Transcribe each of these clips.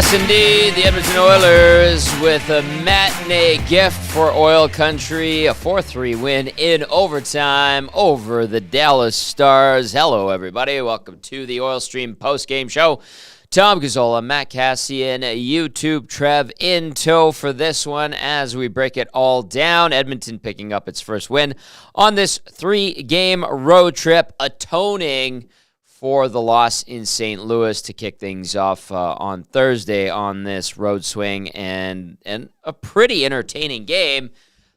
Yes, indeed, the Edmonton Oilers with a matinee gift for Oil Country, a 4-3 win in overtime over the Dallas Stars. Hello, everybody. Welcome to the Oil Stream Postgame Show. Tom Gazzola, Matt Kassian, YouTube Trev in tow for this one as we break it all down. Edmonton picking up its first win on this 3-game road trip, atoning for the loss in St. Louis to kick things off on Thursday on this road swing, and a pretty entertaining game.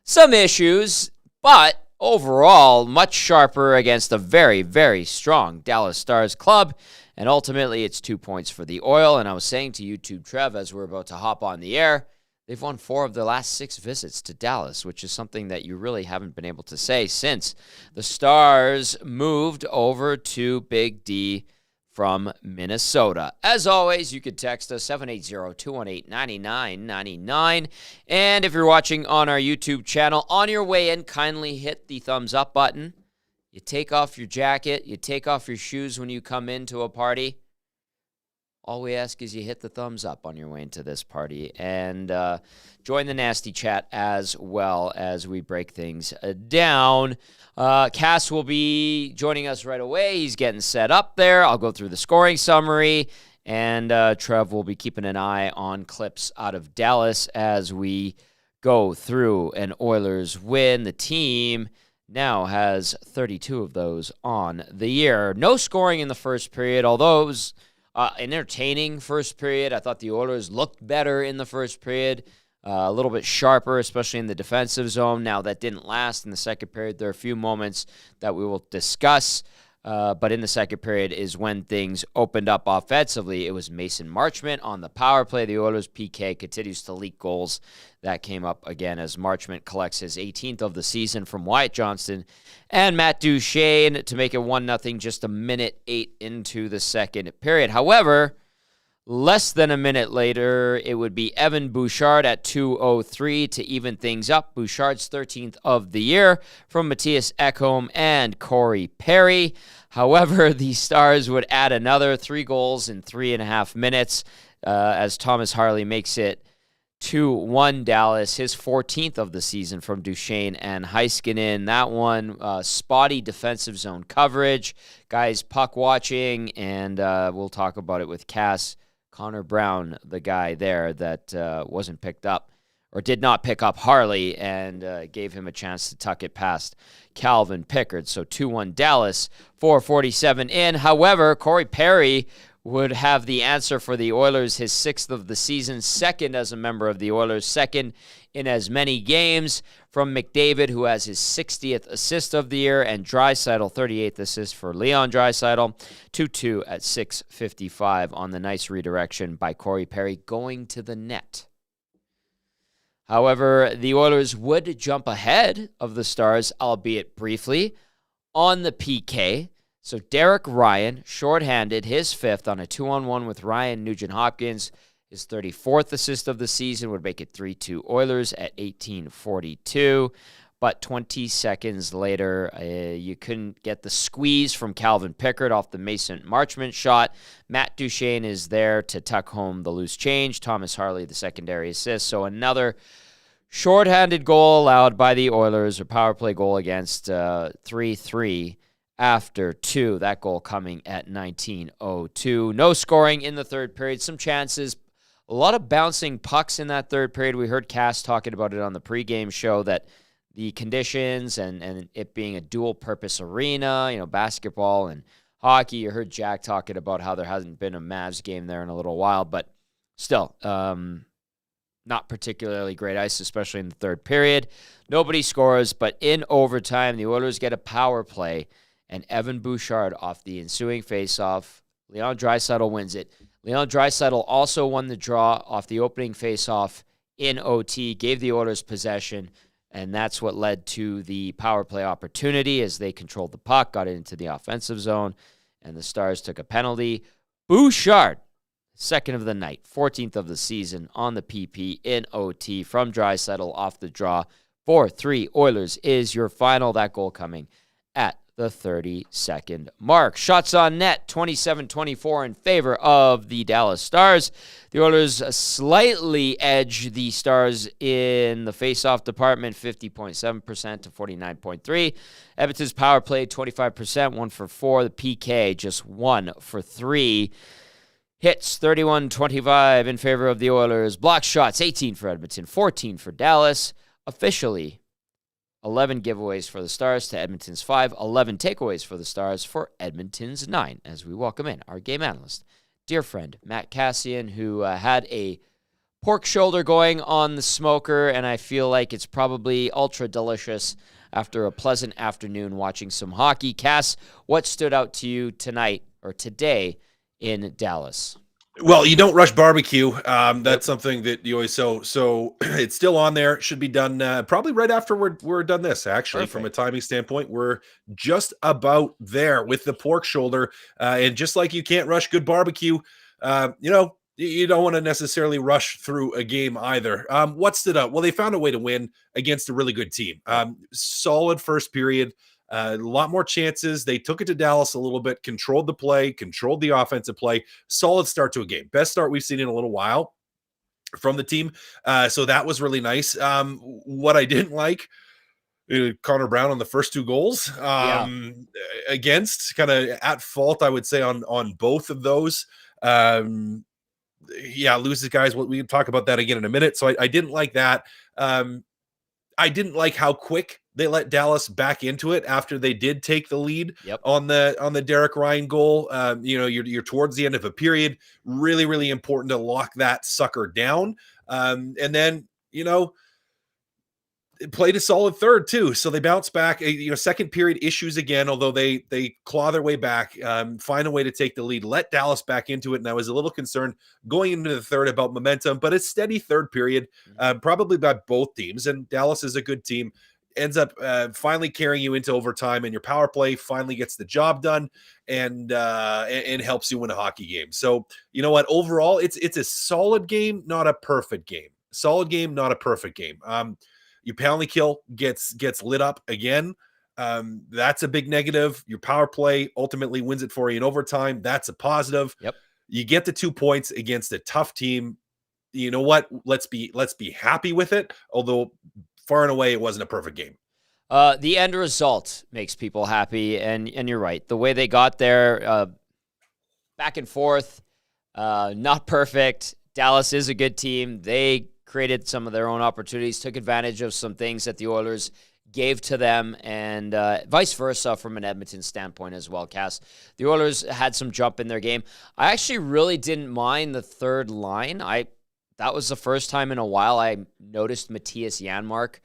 Some issues, but overall much sharper against a very, very strong Dallas Stars club. And ultimately, it's 2 points for the Oil. And I was saying to YouTube Trev as we're about to hop on the air, they've won 4 of their last 6 visits to Dallas, which is something that you really haven't been able to say since the Stars moved over to Big D from Minnesota. As always, you could text us 780-218-9999. And if you're watching on our YouTube channel, on your way in, kindly hit the thumbs up button. You take off your jacket, you take off your shoes when you come into a party. All we ask is you hit the thumbs up on your way into this party, and join the nasty chat as well as we break things down. Cass will be joining us right away. He's getting set up there. I'll go through the scoring summary, and Trev will be keeping an eye on clips out of Dallas as we go through an Oilers win. The team now has 32 of those on the year. No scoring in the first period, although it was an entertaining first period. I thought the Oilers looked better in the first period, a little bit sharper, especially in the defensive zone. Now, that didn't last in the second period. There are a few moments that we will discuss, but in the second period is when things opened up offensively. It was Mason Marchment on the power play. The Oilers' PK continues to leak goals. That came up again as Marchment collects his 18th of the season from Wyatt Johnston and Matt Duchene to make it 1-0 just a minute 8 into the second period. However, less than a minute later, it would be Evan Bouchard at 2:03 to even things up. Bouchard's 13th of the year from Matthias Ekholm and Corey Perry. However, the Stars would add another 3 goals in 3.5 minutes as Thomas Harley makes it 2-1 Dallas, his 14th of the season from Duchene and Heiskanen. That one, spotty defensive zone coverage. Guys, puck watching, and we'll talk about it with Cass. Connor Brown, the guy there that wasn't picked up or did not pick up Harley and gave him a chance to tuck it past Calvin Pickard. So 2-1 Dallas, 4:47 in. However, Corey Perry would have the answer for the Oilers, his 6th of the season, second as a member of the Oilers, second in as many games from McDavid, who has his 60th assist of the year, and Draisaitl, 38th assist for Leon Draisaitl, 2-2 at 6:55 on the nice redirection by Corey Perry going to the net. However, the Oilers would jump ahead of the Stars, albeit briefly, on the PK. So Derek Ryan, shorthanded, his 5th on a 2-on-1 with Ryan Nugent-Hopkins. His 34th assist of the season would make it 3-2 Oilers at 18:42. But 20 seconds later, you couldn't get the squeeze from Calvin Pickard off the Mason Marchment shot. Matt Duchene is there to tuck home the loose change. Thomas Harley, the secondary assist. So another shorthanded goal allowed by the Oilers, or power play goal against 3-3. After 2, that goal coming at 19:02. No scoring in the third period. Some chances. A lot of bouncing pucks in that third period. We heard Cass talking about it on the pregame show, that the conditions and it being a dual-purpose arena, basketball and hockey. You heard Jack talking about how there hasn't been a Mavs game there in a little while, but still, not particularly great ice, especially in the third period. Nobody scores, but in overtime, the Oilers get a power play, and Evan Bouchard off the ensuing faceoff. Leon Draisaitl wins it. Leon Draisaitl also won the draw off the opening faceoff in OT, gave the Oilers possession, and that's what led to the power play opportunity as they controlled the puck, got it into the offensive zone, and the Stars took a penalty. Bouchard, 2nd of the night, 14th of the season on the PP in OT from Draisaitl off the draw. 4-3 Oilers is your final. That goal coming at the 30-second mark. Shots on net, 27-24 in favor of the Dallas Stars. The Oilers slightly edge the Stars in the faceoff department, 50.7% to 49.3%. Edmonton's power play, 25%, 1 for 4. The PK, just 1 for 3. Hits, 31-25 in favor of the Oilers. Block shots, 18 for Edmonton, 14 for Dallas. Officially, 11 giveaways for the Stars to Edmonton's 5, 11 takeaways for the Stars for Edmonton's 9, as we welcome in our game analyst, dear friend, Matt Kassian, who had a pork shoulder going on the smoker, and I feel like it's probably ultra delicious after a pleasant afternoon watching some hockey. Cass, what stood out to you tonight or today in Dallas? Well, you don't rush barbecue. That's something that you always so it's still on there. Should be done probably right after we're done this. Actually, Perfect. From a timing standpoint, we're just about there with the pork shoulder. And just like you can't rush good barbecue, you don't want to necessarily rush through a game either. What stood out? Well, they found a way to win against a really good team. Solid first period. A lot more chances. They took it to Dallas a little bit, controlled the play, controlled the offensive play. Solid start to a game. Best start we've seen in a little while from the team. So that was really nice. What I didn't like, Connor Brown on the first 2 goals against kind of at fault, I would say on both of those. Loses guys. We can talk about that again in a minute. So I didn't like that. I didn't like how quick they let Dallas back into it after they did take the lead on the Derek Ryan goal. You're towards the end of a period. Really, really important to lock that sucker down. And then, it played a solid third too. So they bounce back. Second period issues again, although they claw their way back, find a way to take the lead, let Dallas back into it. And I was a little concerned going into the third about momentum, but a steady third period, probably by both teams. And Dallas is a good team. Ends up finally carrying you into overtime, and your power play finally gets the job done and helps you win a hockey game. So you know what? Overall, it's a solid game, not a perfect game. Solid game, not a perfect game. Your penalty kill gets lit up again. That's a big negative. Your power play ultimately wins it for you in overtime. That's a positive. Yep. You get the 2 points against a tough team. You know what? Let's be happy with it. Although far and away, it wasn't a perfect game. The end result makes people happy, and you're right. The way they got there, back and forth, not perfect. Dallas is a good team. They created some of their own opportunities, took advantage of some things that the Oilers gave to them, and vice versa from an Edmonton standpoint as well, Cass. The Oilers had some jump in their game. I actually really didn't mind the third line. That was the first time in a while I noticed Matthias Janmark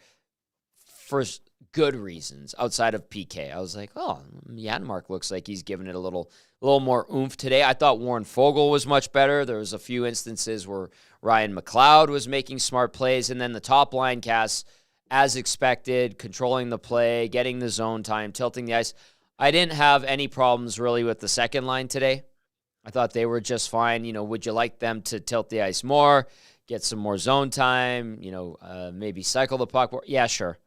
for good reasons outside of PK. I was like, oh, Janmark looks like he's giving it a little more oomph today. I thought Warren Fogle was much better. There was a few instances where Ryan McLeod was making smart plays, and then the top line, Cass, as expected, controlling the play, getting the zone time, tilting the ice. I didn't have any problems really with the second line today. I thought they were just fine. Would you like them to tilt the ice more, get some more zone time, maybe cycle the puck more? Yeah, sure.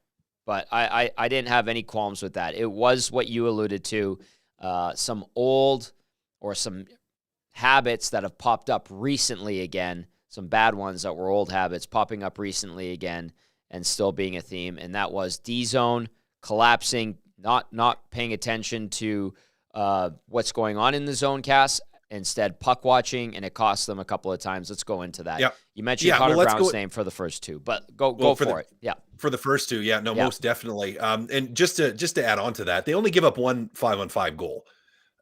But I didn't have any qualms with that. It was what you alluded to, some old or some habits that have popped up recently again, some bad ones that were old habits popping up recently again and still being a theme, and that was D-zone, collapsing, not paying attention to what's going on in the zone, Cass. Instead, puck watching, and it cost them a couple of times. Let's go into that. Yep. You mentioned Connor Brown's name for the first 2, but go for it. Yeah. For the first 2, most definitely. And just to add on to that, they only give up 1 5-on-5 goal.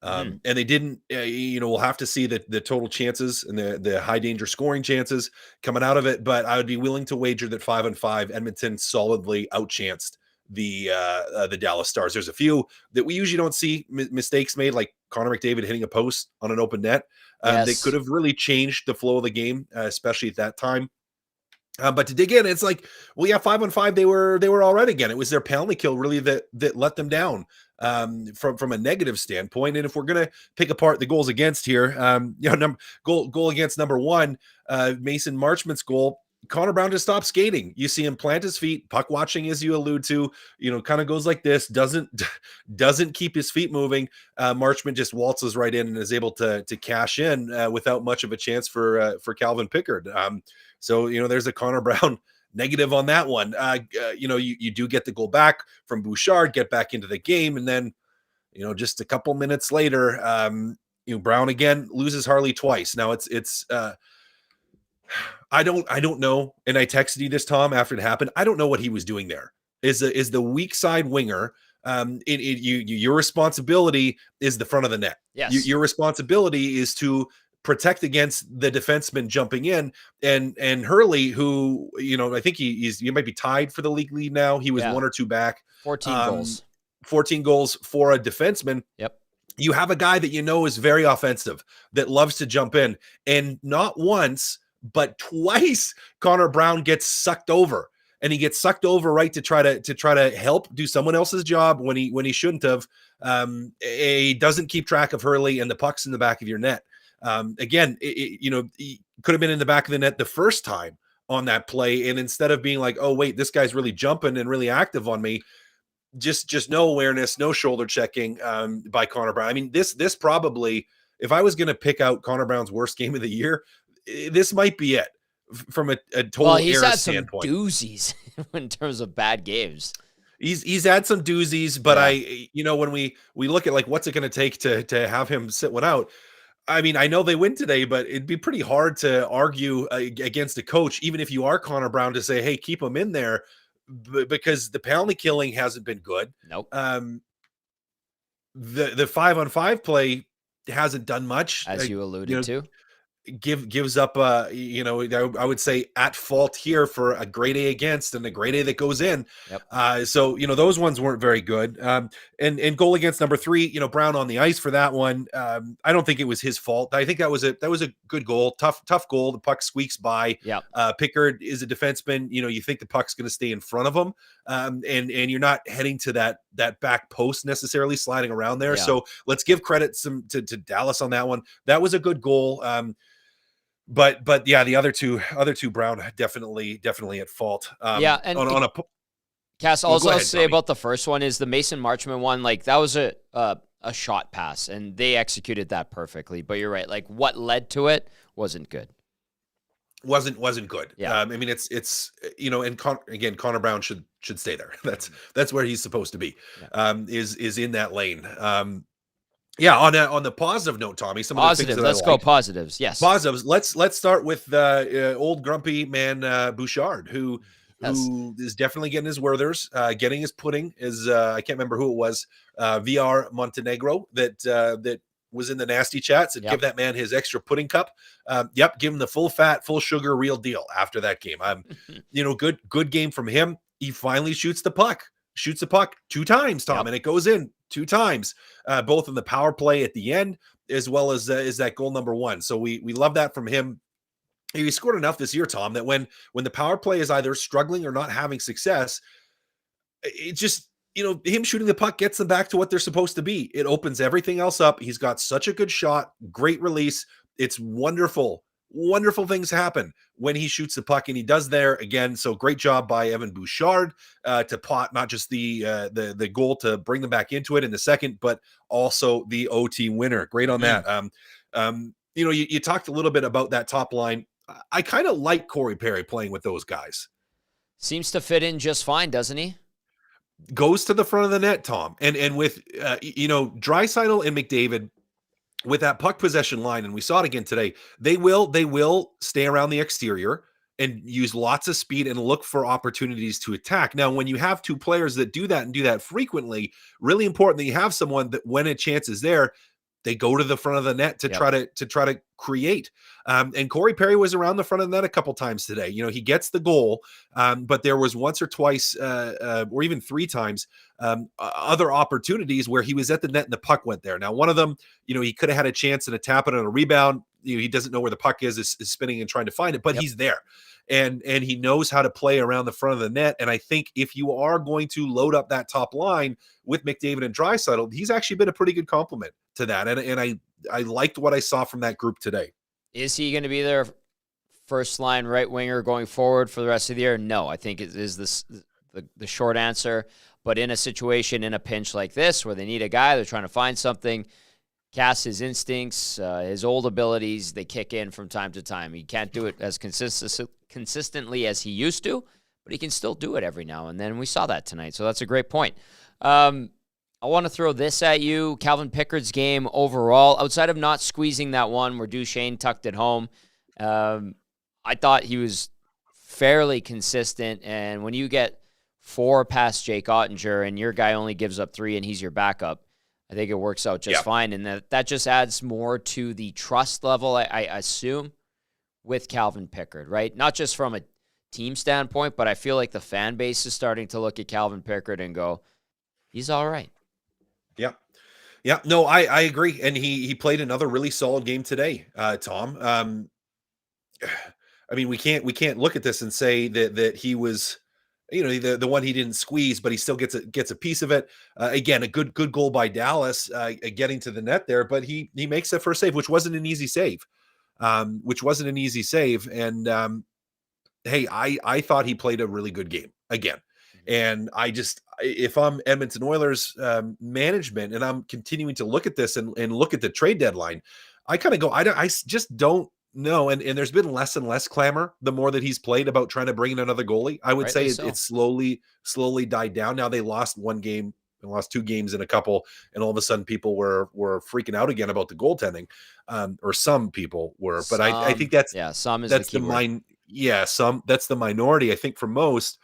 And they didn't, we'll have to see the total chances and the high danger scoring chances coming out of it. But I would be willing to wager that 5-on-5 Edmonton solidly outchanced the Dallas Stars. There's a few that we usually don't see mistakes made, like Connor McDavid hitting a post on an open net. They could have really changed the flow of the game, especially at that time. But to dig in, it's like, 5-on-5, they were all right again. It was their penalty kill really that let them down from a negative standpoint. And if we're gonna pick apart the goals against here, goal against number 1, Mason Marchment's goal. Connor Brown just stops skating. You see him plant his feet, puck watching, as you allude to, kind of goes like this, doesn't keep his feet moving. Marchment just waltzes right in and is able to cash in without much of a chance for Calvin Pickard. So there's a Connor Brown negative on that one. You do get the goal back from Bouchard, get back into the game, and then just a couple minutes later, Brown again loses Harley twice. Now it's I don't know. And I texted you this, Tom, after it happened. I don't know what he was doing there. Is the weak side winger. Your responsibility is the front of the net. Yes. Your responsibility is to protect against the defenseman jumping in, and Hurley, who, I think he might be tied for the league lead now. He was 1 or 2 back. 14 goals for a defenseman. Yep. You have a guy that is very offensive, that loves to jump in, and not once, but twice Connor Brown gets sucked over, and he gets sucked over right to try to help do someone else's job when he shouldn't have. He doesn't keep track of Hurley, and the puck's in the back of your net. Again, he could have been in the back of the net the first time on that play, and instead of being like, oh wait, this guy's really jumping and really active on me, just no awareness, no shoulder checking by Connor Brown. I mean, this probably, if I was going to pick out Connor Brown's worst game of the year, this might be it from a total he's had standpoint. Some doozies in terms of bad games. He's had some doozies, but when we look at like what's it going to take to have him sit one out. I mean, I know they win today, but it'd be pretty hard to argue against a coach, even if you are Connor Brown, to say, hey, keep him in there, because the penalty killing hasn't been good. Nope. The 5-on-5 play hasn't done much, as you alluded to. Gives up, I would say at fault here for a grade A against and a grade A that goes in. Yep. So those ones weren't very good. And goal against number 3, Brown on the ice for that one. I don't think it was his fault. I think that was a good goal, tough goal. The puck squeaks by. Yeah. Pickard is a defenseman. You think the puck's going to stay in front of him, and you're not heading to that back post necessarily, sliding around there. Yeah. So let's give credit to Dallas on that one. That was a good goal. But yeah, the other two Brown definitely at fault. And on a Cass, all I'll say about the first one is the Mason Marchment one. Like, that was a shot pass, and they executed that perfectly. But you're right. Like, what led to it wasn't good. Wasn't good. Yeah. I mean, it's and Connor Brown should stay there. That's where he's supposed to be. Yeah. Is in that lane. Yeah, on the positive note, Tommy, some positive. Of the things that Let's go positives. Yes, positives. Let's start with old grumpy man Bouchard, who is definitely getting his Werthers, getting his pudding. I can't remember who it was, VR Montenegro that was in the nasty chat. Said, give that man his extra pudding cup. Give him the full fat, full sugar, real deal after that game. Good game from him. He finally shoots the puck 2 times, Tom, and it goes in 2 times, both in the power play at the end, as well as that goal number 1. So we love that from him. He scored enough this year, Tom, that when the power play is either struggling or not having success, it just, him shooting the puck gets them back to what they're supposed to be. It opens everything else up. He's got such a good shot, great release. It's wonderful things happen when he shoots the puck, and he does there again. So great job by Evan Bouchard to pot not just the goal to bring them back into it in the second, but also the OT winner. Great on that. You talked a little bit about that top line. I kind of like Corey Perry playing with those guys. Seems to fit in just fine, doesn't he? Goes to the front of the net, Tom, and with Draisaitl and McDavid, with that puck possession line, and we saw it again today, they will stay around the exterior and use lots of speed and look for opportunities to attack. Now, when you have 2 players that do that and do that frequently, really important that you have someone that, when a chance is there, they go to the front of the net to try to create. And Corey Perry was around the front of the net a couple times today. He gets the goal, but there was once or twice, or even 3 times, other opportunities where he was at the net and the puck went there. Now, one of them, he could have had a chance and a tap it on a rebound. He doesn't know where the puck is spinning and trying to find it, but he's there. And he knows how to play around the front of the net. And I think if you are going to load up that top line with McDavid and Draisaitl, he's actually been a pretty good compliment to that. And I liked what I saw from that group today. Is he going to be there first line right winger going forward for the rest of the year? No, I think it is the short answer. But in a situation, in a pinch like this, where they need a guy, they're trying to find something, Cass, his instincts, his old abilities, they kick in from time to time. He can't do it as consistently as he used to, but he can still do it every now and then. We saw that tonight, so that's a great point. I want to throw this at you. Calvin Pickard's game overall, outside of not squeezing that one where Duchesne tucked it home, I thought he was fairly consistent. And when you get 4 past Jake Ottinger and your guy only gives up 3 and he's your backup, I think it works out just fine. And that just adds more to the trust level, I assume, with Calvin Pickard, right? Not just from a team standpoint, but I feel like the fan base is starting to look at Calvin Pickard and go, he's all right. Yeah. Yeah. No, I agree. And he played another really solid game today, Tom. I mean, we can't look at this and say that he was, the one he didn't squeeze, but he still gets a piece of it. Again, a good goal by Dallas, getting to the net there, but he makes that first save, which wasn't an easy save. And hey, I thought he played a really good game again. And if I'm Edmonton Oilers management and I'm continuing to look at this and look at the trade deadline, I kind of go, I just don't know. And there's been less and less clamor the more that he's played about trying to bring in another goalie. I would say it's slowly died down. Now they lost 1 game and lost 2 games in a couple, and all of a sudden people were freaking out again about the goaltending, or some people were. But I think that's the minority. I think for most,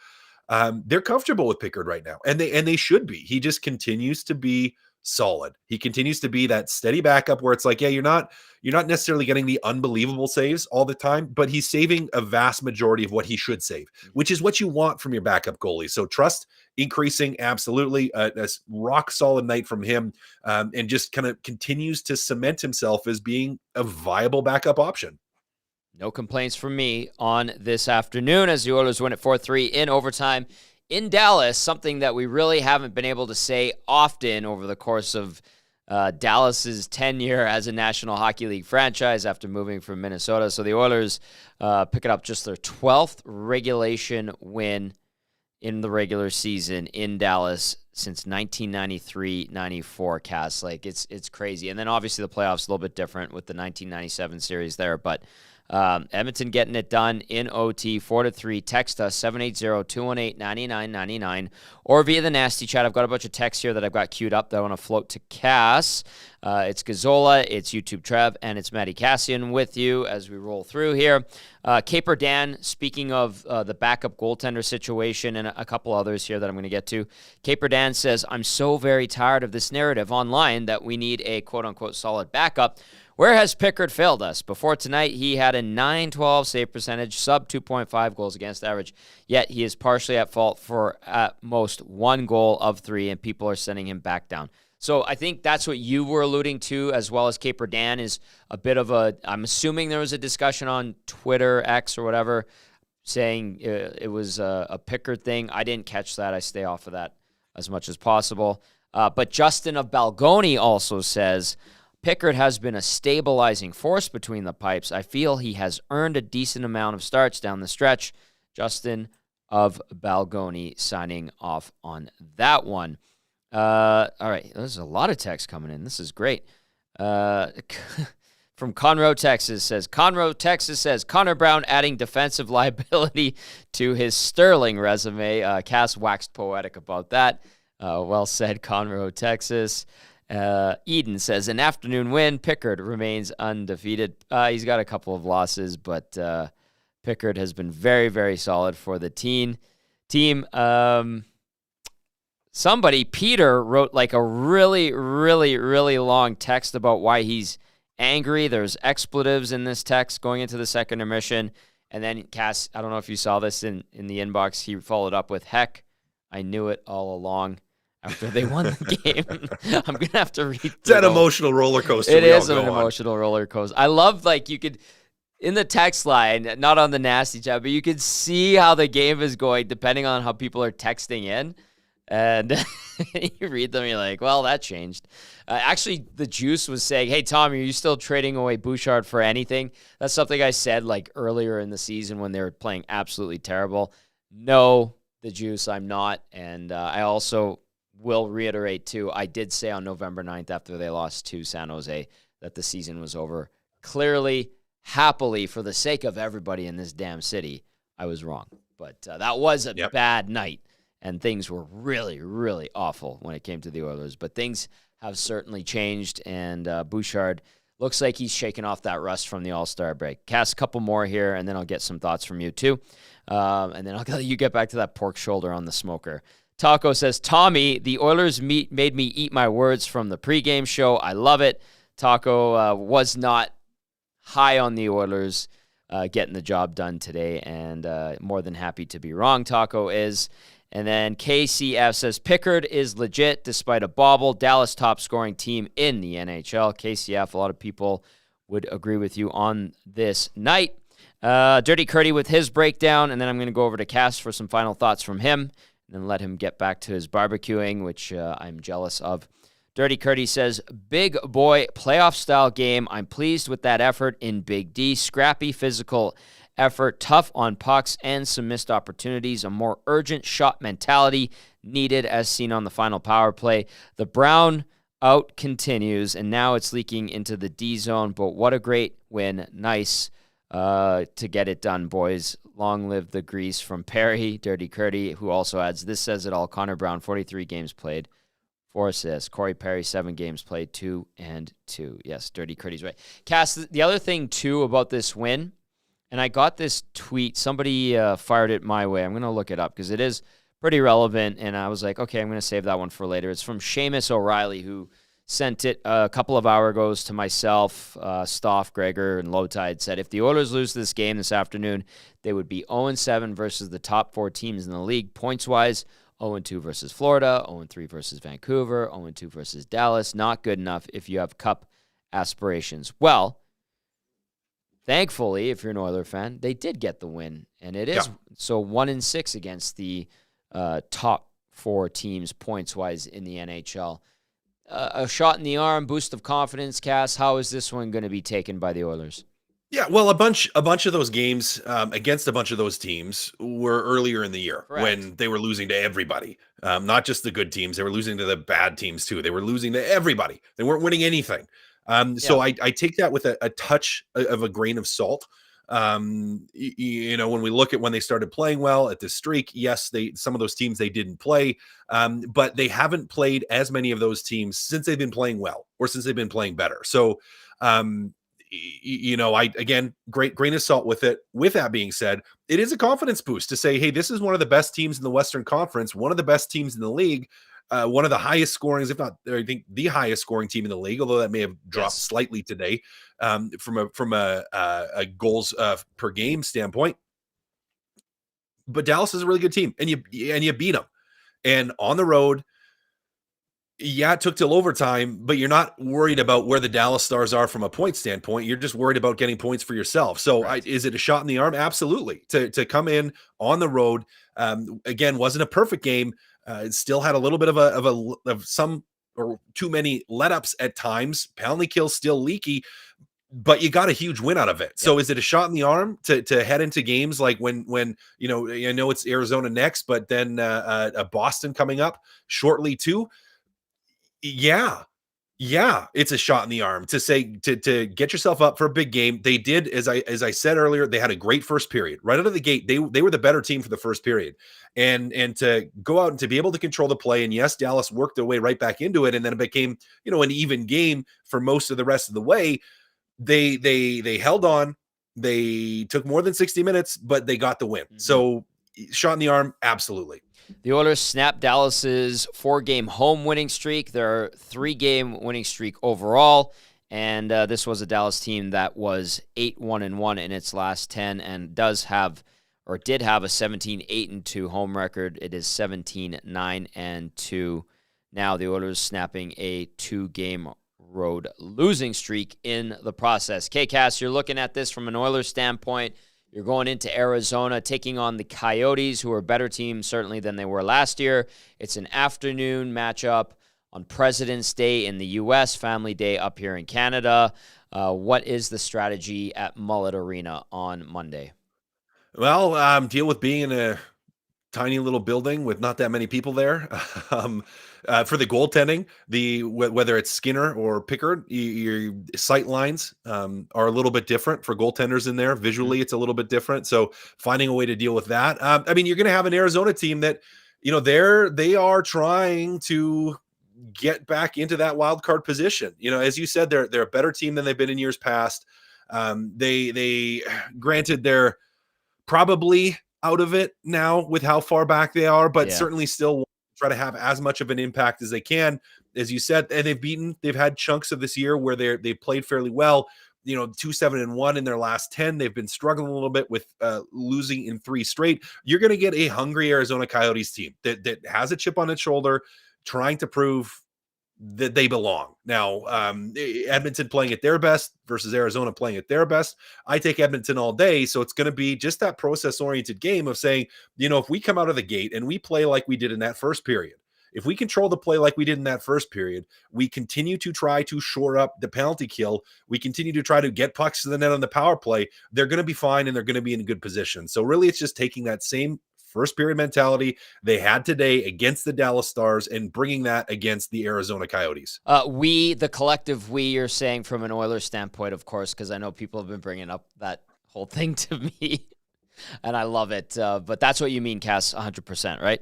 they're comfortable with Pickard right now, and they should be. He just continues to be solid. He continues to be that steady backup where it's like, yeah, you're not necessarily getting the unbelievable saves all the time, but he's saving a vast majority of what he should save, which is what you want from your backup goalie. So trust increasing, absolutely. A rock solid night from him, and just kind of continues to cement himself as being a viable backup option. No complaints from me on this afternoon as the Oilers win at 4-3 in overtime in Dallas, something that we really haven't been able to say often over the course of Dallas's tenure as a National Hockey League franchise after moving from Minnesota. So the Oilers pick it up just their 12th regulation win in the regular season in Dallas since 1993-94, Cass. Like, it's crazy. And then obviously the playoffs a little bit different with the 1997 series there, but Edmonton getting it done in OT, 4-3. Text us, 780-218-9999, or via the Nasty Chat. I've got a bunch of texts here that I've got queued up that I want to float to Cass. It's Gazzola, it's YouTube Trev, and it's Matty Kassian with you as we roll through here. Caper Dan, speaking of the backup goaltender situation and a couple others here that I'm going to get to. Caper Dan says, I'm so very tired of this narrative online that we need a quote-unquote solid backup. Where has Pickard failed us? Before tonight, he had a .912 save percentage, sub 2.5 goals against average, yet he is partially at fault for at most 1 goal of 3, and people are sending him back down. So I think that's what you were alluding to, as well as Caper Dan, is a bit of I'm assuming there was a discussion on Twitter, X, or whatever, saying it was a Pickard thing. I didn't catch that. I stay off of that as much as possible. But Justin of Balgoni also says, Pickard has been a stabilizing force between the pipes. I feel he has earned a decent amount of starts down the stretch. Justin of Balgoni signing off on that one. All right, there's a lot of text coming in. This is great. From Conroe, Texas says, Connor Brown adding defensive liability to his sterling resume. Cass waxed poetic about that. Well said, Conroe, Texas. Eden says, an afternoon win. Pickard remains undefeated. He's got a couple of losses, but Pickard has been very, very solid for the team. Somebody, Peter, wrote like a really, really, really long text about why he's angry. There's expletives in this text going into the second intermission. And then Cass, I don't know if you saw this in the inbox, he followed up with, heck, I knew it all along. After they won the game, I'm going to have to read. It's an emotional roller coaster. It is an emotional roller coaster. I love, like, you could, in the text line, not on the Nasty Chat, but you could see how the game is going depending on how people are texting in. And you read them, you're like, well, that changed. Actually, the Juice was saying, hey, Tom, are you still trading away Bouchard for anything? That's something I said like earlier in the season when they were playing absolutely terrible. No, the Juice, I'm not. And I also will reiterate, too, I did say on November 9th after they lost to San Jose that the season was over. Clearly, happily, for the sake of everybody in this damn city, I was wrong. But that was a bad night. And things were really, really awful when it came to the Oilers. But things have certainly changed, and Bouchard looks like he's shaking off that rust from the All-Star break. Cass, a couple more here, and then I'll get some thoughts from you, too. And then I'll let you get back to that pork shoulder on the smoker. Taco says, Tommy, the Oilers made me eat my words from the pregame show. I love it. Taco was not high on the Oilers getting the job done today, and more than happy to be wrong, Taco is. And then KCF says, Pickard is legit despite a bobble. Dallas top scoring team in the NHL. KCF, a lot of people would agree with you on this night. Dirty Curdy with his breakdown, and then I'm going to go over to Cass for some final thoughts from him, and then let him get back to his barbecuing, which I'm jealous of. Dirty Curdy says, big boy playoff-style game. I'm pleased with that effort in Big D. Scrappy, physical effort, tough on pucks, and some missed opportunities. A more urgent shot mentality needed as seen on the final power play. The Brown out continues, and now it's leaking into the D zone, but what a great win. Nice to get it done, boys. Long live the grease from Perry. Dirty Curdy, who also adds, this says it all. Connor Brown, 43 games played, 4 assists. Corey Perry, 7 games played, 2 and 2. Yes, Dirty Curdy's right. Cass, the other thing, too, about this win, and I got this tweet. Somebody fired it my way. I'm going to look it up because it is pretty relevant, and I was like, okay, I'm going to save that one for later. It's from Seamus O'Reilly, who sent it a couple of hours ago to myself, Stoff, Gregor, and Lowtide. Said, if the Oilers lose this game this afternoon, they would be 0-7 versus the top 4 teams in the league. Points-wise, 0-2 versus Florida, 0-3 versus Vancouver, 0-2 versus Dallas. Not good enough if you have cup aspirations. Well, thankfully, if you're an Oilers fan, they did get the win, and it is so 1-6 against the top 4 teams points-wise in the NHL. A shot in the arm, boost of confidence, Cass. How is this one going to be taken by the Oilers? Yeah, well, a bunch of those games against a bunch of those teams were earlier in the year. Correct. When they were losing to everybody, not just the good teams. They were losing to the bad teams too. They were losing to everybody. They weren't winning anything. So I take that with a touch of a grain of salt. When we look at when they started playing well at this streak, yes, some of those teams they didn't play, but they haven't played as many of those teams since they've been playing well or since they've been playing better. So, again, great grain of salt with it. With that being said, it is a confidence boost to say, hey, this is one of the best teams in the Western Conference, one of the best teams in the league. One of the highest scorings, if not, I think the highest scoring team in the league, although that may have dropped slightly today from a goals per game standpoint. But Dallas is a really good team, and you beat them. And on the road, it took till overtime, but you're not worried about where the Dallas Stars are from a point standpoint. You're just worried about getting points for yourself. So is it a shot in the arm? Absolutely. To come in on the road, again, wasn't a perfect game. It still had a little bit of some or too many let-ups at times. Penalty kill still leaky, but you got a huge win out of it. So is it a shot in the arm to head into games like when I know it's Arizona next, but then a Boston coming up shortly too? Yeah, it's a shot in the arm to say to get yourself up for a big game. They did, as I said earlier, they had a great first period. Right out of the gate, they were the better team for the first period. And to go out and to be able to control the play, and yes, Dallas worked their way right back into it, and then it became, an even game for most of the rest of the way. They held on. They took more than 60 minutes, but they got the win. Mm-hmm. So shot in the arm, absolutely. The Oilers snapped Dallas's 4-game home winning streak, their 3-game winning streak overall, and this was a Dallas team that was 8-1-1 in its last 10 and did have a 17-8-2 home record. It is 17-9-2. Now the Oilers snapping a 2-game road losing streak in the process. K-Cass, you're looking at this from an Oilers standpoint. You're going into Arizona, taking on the Coyotes, who are a better team certainly than they were last year. It's an afternoon matchup on President's Day in the U.S., Family Day up here in Canada. What is the strategy at Mullet Arena on Monday? Well, deal with being in a tiny little building with not that many people there. For the goaltending, whether it's Skinner or Pickard, your sight lines are a little bit different for goaltenders in there. Visually, it's a little bit different. So finding a way to deal with that. I mean, you're going to have an Arizona team that, they are trying to get back into that wild card position. As you said, they're a better team than they've been in years past. They granted they're probably out of it now with how far back they are, but certainly still try to have as much of an impact as they can, as you said. And they've had chunks of this year where they played fairly well. 2-7-1 in their last 10. They've been struggling a little bit with losing in 3 straight. You're going to get a hungry Arizona Coyotes team that has a chip on its shoulder, trying to prove that they belong. Now, Edmonton playing at their best versus Arizona playing at their best. I take Edmonton all day. So it's going to be just that process-oriented game of saying, if we come out of the gate and we play like we did in that first period, if we control the play like we did in that first period, we continue to try to shore up the penalty kill, we continue to try to get pucks to the net on the power play, they're going to be fine and they're going to be in a good position. So really it's just taking that same first period mentality they had today against the Dallas Stars and bringing that against the Arizona Coyotes. The collective we, you're saying from an Oilers standpoint, of course, because I know people have been bringing up that whole thing to me, and I love it. But that's what you mean, Cass, 100%, right?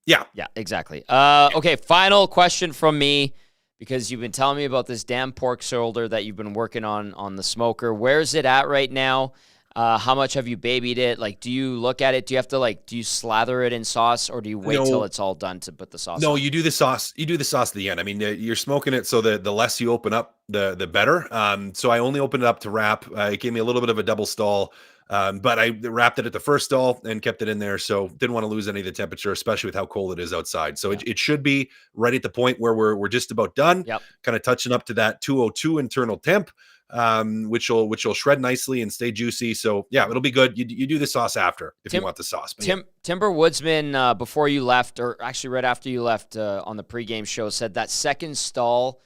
Yeah. Yeah, exactly. Okay, final question from me, because you've been telling me about this damn pork shoulder that you've been working on the smoker. Where's it at right now? How much have you babied it? Like, do you look at it? Do you have to do you slather it in sauce, or do you wait till it's all done to put the sauce on? You do the sauce. You do the sauce at the end. I mean, you're smoking it, so the less you open up, the better. So I only opened it up to wrap. It gave me a little bit of a double stall, but I wrapped it at the first stall and kept it in there. So didn't want to lose any of the temperature, especially with how cold it is outside. So it should be right at the point where we're just about done. Yep. Kind of touching up to that 202 internal temp. Which will shred nicely and stay juicy. So yeah, it'll be good. You do the sauce after if you want the sauce. But Timber Woodsman, before you left, or actually right after you left on the pregame show, said that second stall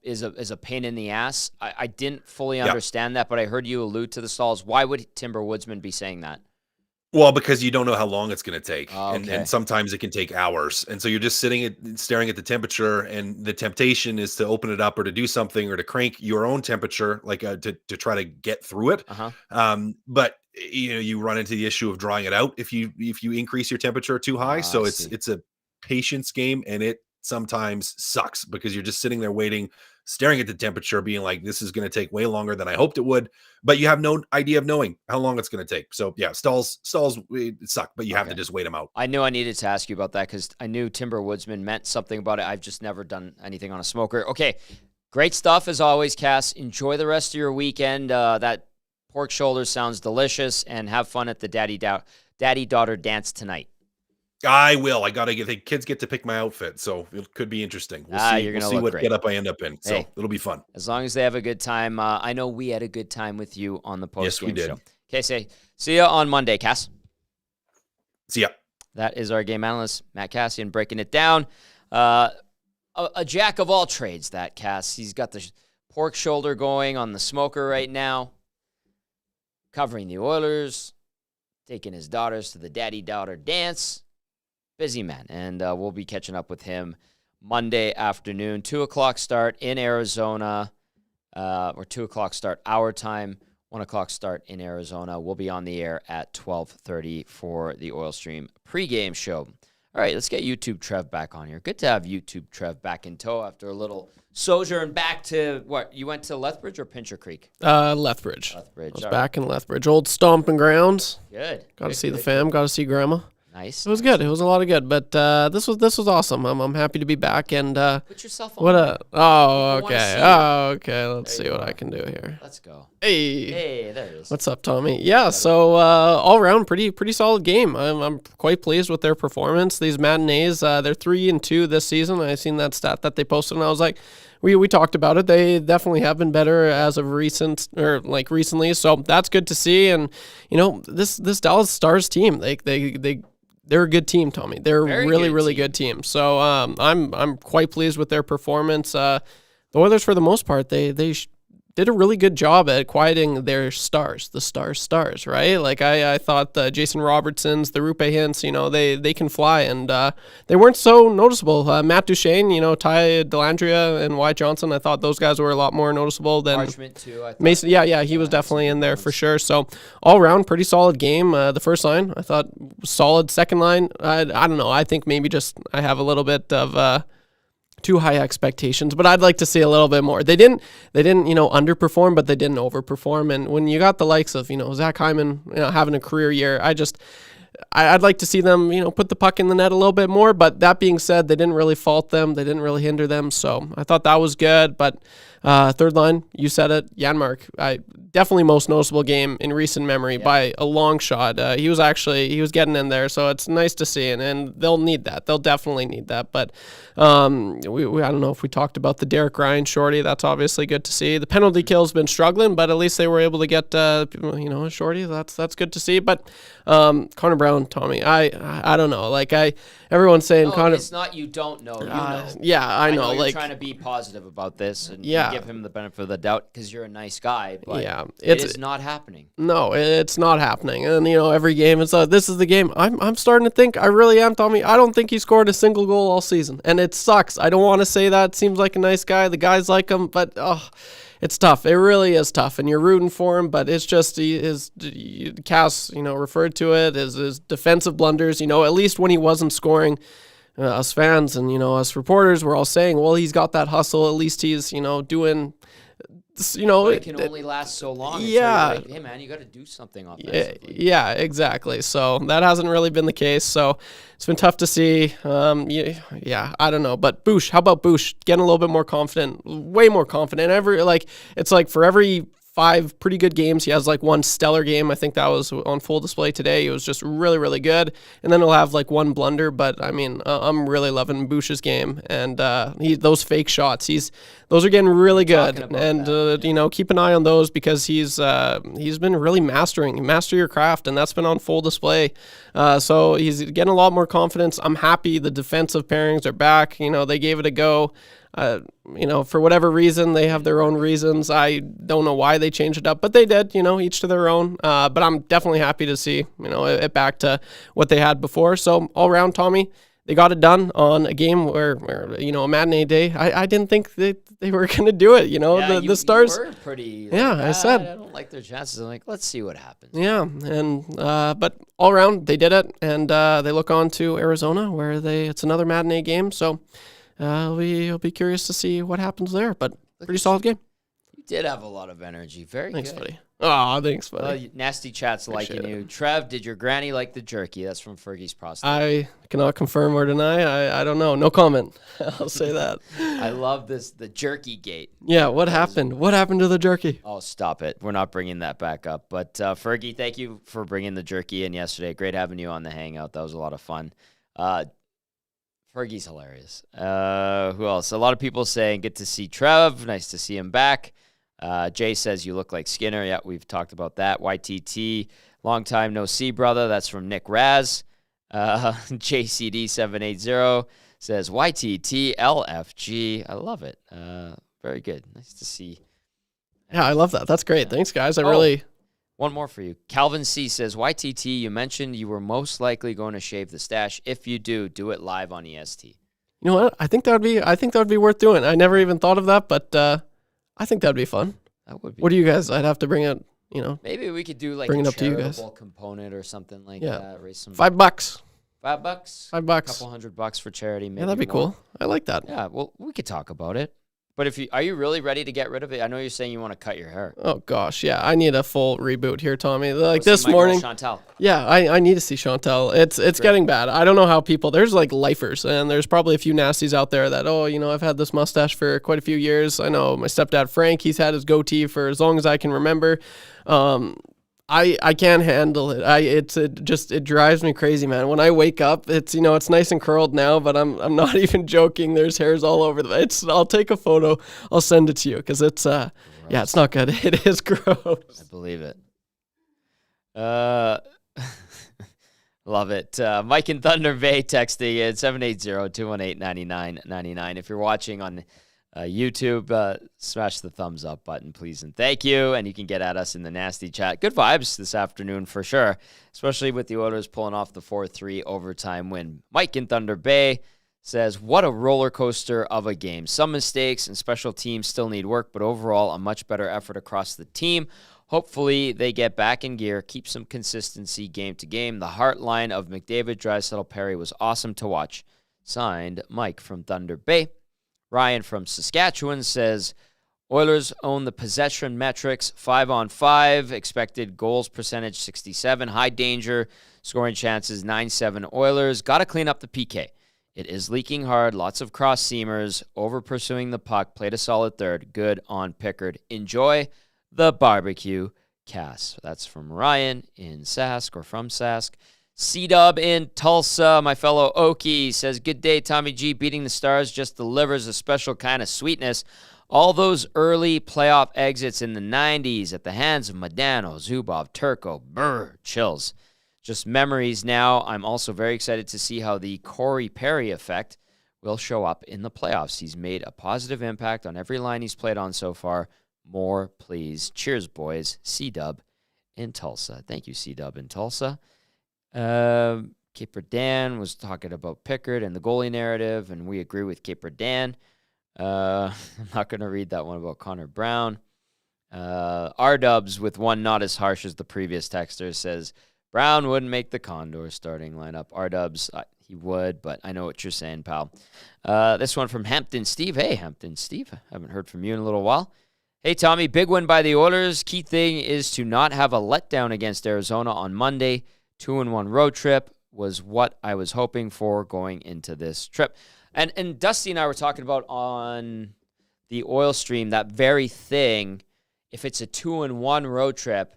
is a pain in the ass. I didn't fully understand that, but I heard you allude to the stalls. Why would Timber Woodsman be saying that? Well, because you don't know how long it's going to take. Okay. And sometimes it can take hours. And so you're just staring at the temperature, and the temptation is to open it up or to do something or to crank your own temperature, like to try to get through it. But you run into the issue of drawing it out if you increase your temperature too high. So it's a patience game, and it sometimes sucks because you're just sitting there waiting, staring at the temperature, being like, this is going to take way longer than I hoped it would, but you have no idea of knowing how long it's going to take. So yeah, stalls suck, but you have to just wait them out. I knew I needed to ask you about that because I knew Timber Woodsman meant something about it. I've just never done anything on a smoker. Okay, great stuff as always, Cass. Enjoy the rest of your weekend. That pork shoulder sounds delicious, and have fun at the daddy-daughter dance tonight. I will. The kids get to pick my outfit, so it could be interesting. We'll see what great. Getup I end up in. So it'll be fun. As long as they have a good time. I know we had a good time with you on the Postgame Show. Okay, see you on Monday, Cass. See ya. That is our game analyst, Matt Kassian, breaking it down. A jack of all trades, that Cass. He's got the pork shoulder going on the smoker right now, covering the Oilers, taking his daughters to the daddy-daughter dance. Busy man, and we'll be catching up with him Monday afternoon, 2 o'clock start in Arizona, or 2 o'clock start our time, 1 o'clock start in Arizona. We'll be on the air at 12:30 for the Oil Stream pregame show. All right, let's get YouTube Trev back on here. Good to have YouTube Trev back in tow after a little sojourn back to, what, you went to Lethbridge or Pincher Creek? Lethbridge. I was back in Lethbridge. Old stomping grounds. Good. Got to see the fam, got to see Grandma. Nice. It was good. It was a lot of good, but this was awesome. I'm happy to be back. And put yourself on. Okay. Let's see what I can do here. Let's go. Hey, there it is. What's up, Tommy? Yeah. So all around, pretty solid game. I'm quite pleased with their performance. These matinees, they're 3-2 this season. I seen that stat that they posted, and I was like, we talked about it. They definitely have been better as of recently. So that's good to see. And this Dallas Stars team, they're a good team, Tommy. They're a really good team. So I'm quite pleased with their performance. The Oilers, for the most part, they did a really good job at quieting their stars, the stars, right? Like I thought the Jason Robertsons, the Rupe Hintz, they can fly, and they weren't so noticeable. Matt Duchene, Ty Dellandrea and Wyatt Johnson, I thought those guys were a lot more noticeable than Parchment too. I thought. Mason. Yeah, he was definitely in there for sure. So all around, pretty solid game. The first line, I thought solid. Second line, I don't know. I think maybe just I have a little bit of too high expectations, but I'd like to see a little bit more. They didn't underperform, but they didn't overperform. And when you got the likes of, Zach Hyman, having a career year, I'd like to see them, put the puck in the net a little bit more. But that being said, they didn't really fault them. They didn't really hinder them. So I thought that was good. But third line, you said it, Janmark. Definitely most noticeable game in recent memory by a long shot. He was getting in there. So it's nice to see. And they'll need that. They'll definitely need that. But I don't know if we talked about the Derek Ryan shorty. That's obviously good to see. The penalty kill's been struggling, but at least they were able to get a shorty. That's good to see. But Connor Brown, Tommy, I don't know. Everyone's saying Connor. It's not you don't know. You know. Yeah, I know. You're trying to be positive about this and give him the benefit of the doubt because you're a nice guy. But it is not happening. No, it's not happening. And every game is this is the game. I'm starting to think I really am, Tommy. I don't think he scored a single goal all season, and it sucks. I don't want to say that. Seems like a nice guy. The guys like him, but it's tough. It really is tough, and you're rooting for him. But it's just Cass, referred to it as his defensive blunders. At least when he wasn't scoring, us fans and us reporters were all saying, well, he's got that hustle. At least he's doing. It can only last so long. Yeah. Like, hey man, you got to do something offensively. Yeah, exactly. So that hasn't really been the case. So it's been tough to see. I don't know. But Bush, how about Bush getting a little bit more confident, way more confident? It's like for every 5 pretty good games, he has one stellar game. I think that was on full display today. He was just really, really good. And then he'll have one blunder. But I mean, I'm really loving Bush's game, and those fake shots. Those are getting really good, and keep an eye on those because he's been really master your craft, and that's been on full display. So he's getting a lot more confidence. I'm happy the defensive pairings are back. They gave it a go. For whatever reason, they have their own reasons. I don't know why they changed it up, but they did, each to their own. But I'm definitely happy to see, it back to what they had before. So all around, Tommy, they got it done on a game where a matinee day. I didn't think they were going to do it. The Stars. You were pretty. I said I don't like their chances. I'm like, let's see what happens. Yeah, and but all around they did it, and they look on to Arizona where it's another matinee game. So. We'll be curious to see what happens there, but pretty solid game. You did have a lot of energy. Thanks, good. Buddy. Oh, thanks, buddy. Nasty chat's liking you. Trev, did your granny like the jerky? That's from Fergie's prostate. I cannot confirm or deny. I don't know. No comment. I'll say that. I love the jerky gate. Yeah, what happened? What happened to the jerky? Oh, stop it. We're not bringing that back up. But Fergie, thank you for bringing the jerky in yesterday. Great having you on the Hangout. That was a lot of fun. Fergie's hilarious. Who else? A lot of people saying, good to see Trev. Nice to see him back. Jay says, you look like Skinner. Yeah, we've talked about that. YTT, long time no see, brother. That's from Nick Raz. JCD780 says, YTT LFG. I love it. Very good. Nice to see. Yeah, I love that. That's great. Thanks, guys. One more for you. Calvin C says, YTT, you mentioned you were most likely going to shave the stash. If you do it live on EST. You know what? I think that would be worth doing. I never even thought of that, but I think that'd be fun. That would be. What do you guys? I'd have to bring it. Maybe we could do bring a it up to you guys. component or something like that. Raise some $5. $5. $5. A couple $100 for charity. Maybe that'd be cool. I like that. Yeah. Well, we could talk about it. But are you really ready to get rid of it? I know you're saying you want to cut your hair. Oh gosh, yeah. I need a full reboot here, Tommy. This morning. Chantal. Yeah, I need to see Chantal. It's getting bad. I don't know how there's lifers, and there's probably a few nasties out there that I've had this mustache for quite a few years. I know my stepdad Frank, he's had his goatee for as long as I can remember. I can't handle it. It drives me crazy, man. When I wake up, it's nice and curled now, but I'm not even joking. There's hairs all over I'll take a photo. I'll send it to you because it's it's not good. It is gross. I believe it. Love it. Mike in Thunder Bay texting in 780-218-9999. If you're watching on YouTube, smash the thumbs up button, please, and thank you. And you can get at us in the nasty chat. Good vibes this afternoon for sure, especially with the Oilers pulling off the 4-3 overtime win. Mike in Thunder Bay says, what a roller coaster of a game. Some mistakes and special teams still need work, but overall a much better effort across the team. Hopefully they get back in gear, keep some consistency game to game. The heart line of McDavid, Draisaitl, Perry was awesome to watch. Signed, Mike from Thunder Bay. Ryan from Saskatchewan says, Oilers own the possession metrics, 5-on-5, expected goals percentage 67, high danger, scoring chances 9-7 Oilers. Got to clean up the PK. It is leaking hard, lots of cross seamers, over pursuing the puck, played a solid third, good on Pickard. Enjoy the barbecue, Cass. That's from Ryan in Sask or from Sask. C-Dub in Tulsa, my fellow Okie, says, good day, Tommy G. Beating the Stars just delivers a special kind of sweetness. All those early playoff exits in the 90s at the hands of Modano, Zubov, Turco, chills. Just memories now. I'm also very excited to see how the Corey Perry effect will show up in the playoffs. He's made a positive impact on every line he's played on so far. More, please. Cheers, boys. C-Dub in Tulsa. Thank you, C-Dub in Tulsa. Caper Dan was talking about Pickard and the goalie narrative, and we agree with Caper Dan. I'm not going to read that one about Connor Brown. R-Dubs with one not as harsh as the previous texter says, Brown wouldn't make the Condor starting lineup. R-Dubs, he would, but I know what you're saying, pal. This one from Hampton Steve. Hey, Hampton Steve. I haven't heard from you in a little while. Hey, Tommy, big win by the Oilers. Key thing is to not have a letdown against Arizona on Monday. 2-1 road trip was what I was hoping for going into this trip. And Dusty and I were talking about on the Oil Stream that very thing. If it's a 2-1 road trip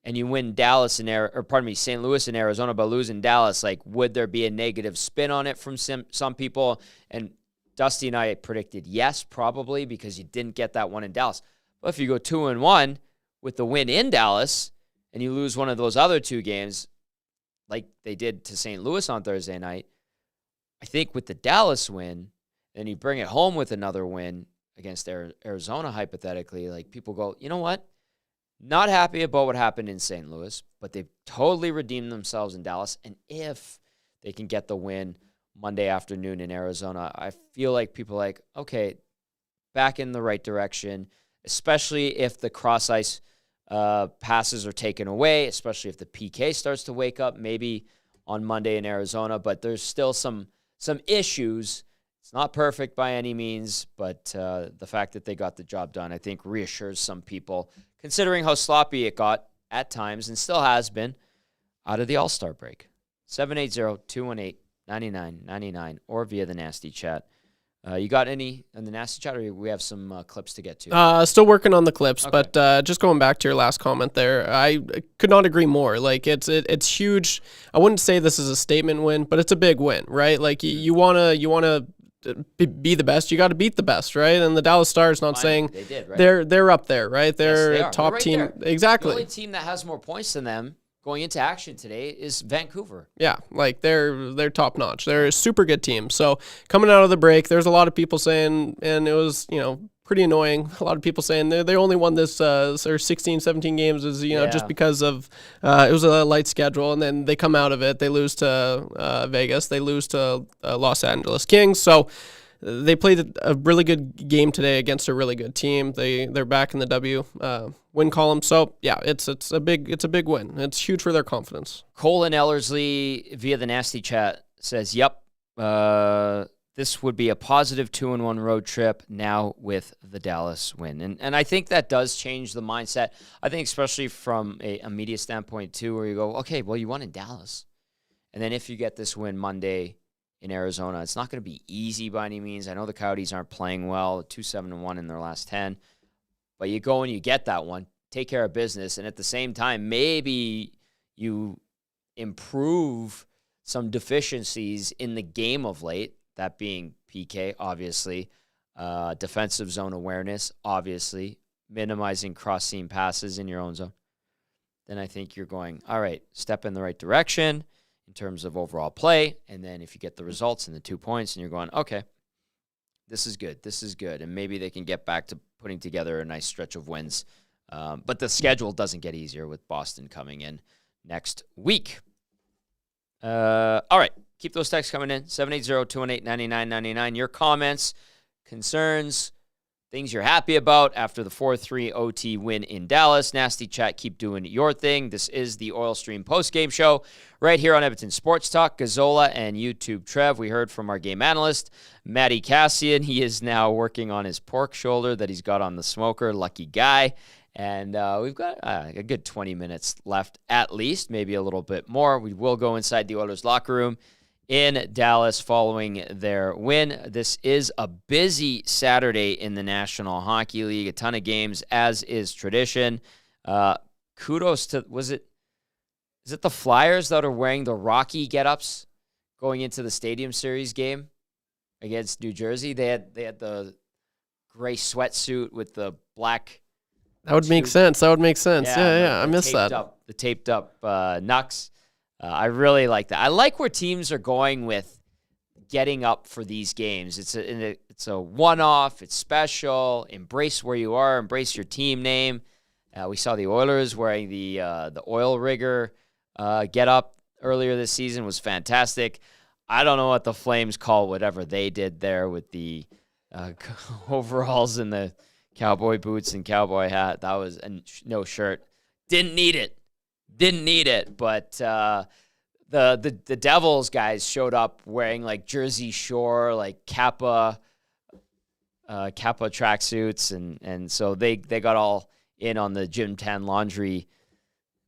and you win St. Louis and Arizona, but lose in Dallas, like, would there be a negative spin on it from some people? And Dusty and I predicted yes, probably, because you didn't get that one in Dallas. But if you go 2-1 with the win in Dallas and you lose one of those other two games, like they did to St. Louis on Thursday night, I think with the Dallas win, and you bring it home with another win against Arizona, hypothetically, like, people go, you know what? Not happy about what happened in St. Louis, but they've totally redeemed themselves in Dallas. And if they can get the win Monday afternoon in Arizona, I feel like people are like, okay, back in the right direction, especially if the cross-ice passes are taken away, especially if the PK starts to wake up, maybe on Monday in Arizona. But there's still some issues. It's not perfect by any means, but the fact that they got the job done, I think, reassures some people, considering how sloppy it got at times and still has been out of the All-Star break. 780-218-9999 or via the Nasty Chat. You got any in the Nasty Chat, or we have some clips to get to? Still working on the clips, Okay. but just going back to your last comment there, I could not agree more. Like, it's huge. I wouldn't say this is a statement win, but it's a big win, right? Like, you wanna be the best, you got to beat the best, right? And the Dallas Stars, not saying they did, right? they're up there, right? They're Yes, they a are. top They're right team, there. exactly. The only team that has more points than them going into action today is Vancouver. Yeah, like they're top notch. They're a super good team. So coming out of the break, there's a lot of people saying, and it was, pretty annoying. A lot of people saying they only won this or 16, 17 games is, just because of it was a light schedule, and then they come out of it. They lose to Vegas. They lose to Los Angeles Kings. So they played a really good game today against a really good team. They're back in the W win column. So yeah, it's a big win. It's huge for their confidence. Colin Ellerslie via the Nasty Chat says, "Yep, this would be a positive 2-1 road trip now with the Dallas win." And I think that does change the mindset. I think especially from a media standpoint too, where you go, okay, well, you won in Dallas. And then if you get this win Monday in Arizona, it's not going to be easy by any means. I know the Coyotes aren't playing well, 2-7-1 in their last 10. But you go and you get that one. take care of business, and at the same time, maybe you improve some deficiencies in the game of late, that being PK, obviously, defensive zone awareness, obviously, minimizing cross-seam passes in your own zone, then I think you're going, all right, step in the right direction in terms of overall play, and then if you get the results and the 2 points, and you're going, okay, this is good, and maybe they can get back to putting together a nice stretch of wins. But the schedule doesn't get easier with Boston coming in next week. All right, keep those texts coming in, 780-218-9999. Your comments, concerns, things you're happy about after the 4-3 OT win in Dallas. Nasty chat, keep doing your thing. This is the Oil Stream Postgame Show right here on Edmonton Sports Talk. Gazzola and YouTube Trev. We heard from our game analyst, Matty Kassian. He is now working on his pork shoulder that he's got on the smoker. Lucky guy. And we've got a good 20 minutes left at least, maybe a little bit more. We will go inside the Oilers locker room in Dallas following their win. This is a busy Saturday in the National Hockey League. A ton of games, as is tradition. Kudos to, is it the Flyers that are wearing the Rocky get-ups going into the Stadium Series game against New Jersey? They had the gray sweatsuit with the black. That would make sense. Yeah. I missed that. The taped up Nucks. I really like that. I like where teams are going with getting up for these games. It's a one-off. It's special. Embrace where you are. Embrace your team name. We saw the Oilers wearing the oil rigger get up earlier this season. Was fantastic. I don't know what the Flames call whatever they did there with the overalls and the cowboy boots and cowboy hat. That was no shirt. Didn't need it. But the Devils guys showed up wearing like Jersey Shore, like Kappa tracksuits, and so they got all in on the Gym Tan laundry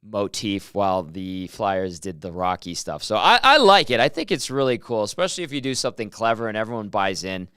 motif while the Flyers did the Rocky stuff. So I like it. I think it's really cool, especially if you do something clever and everyone buys in.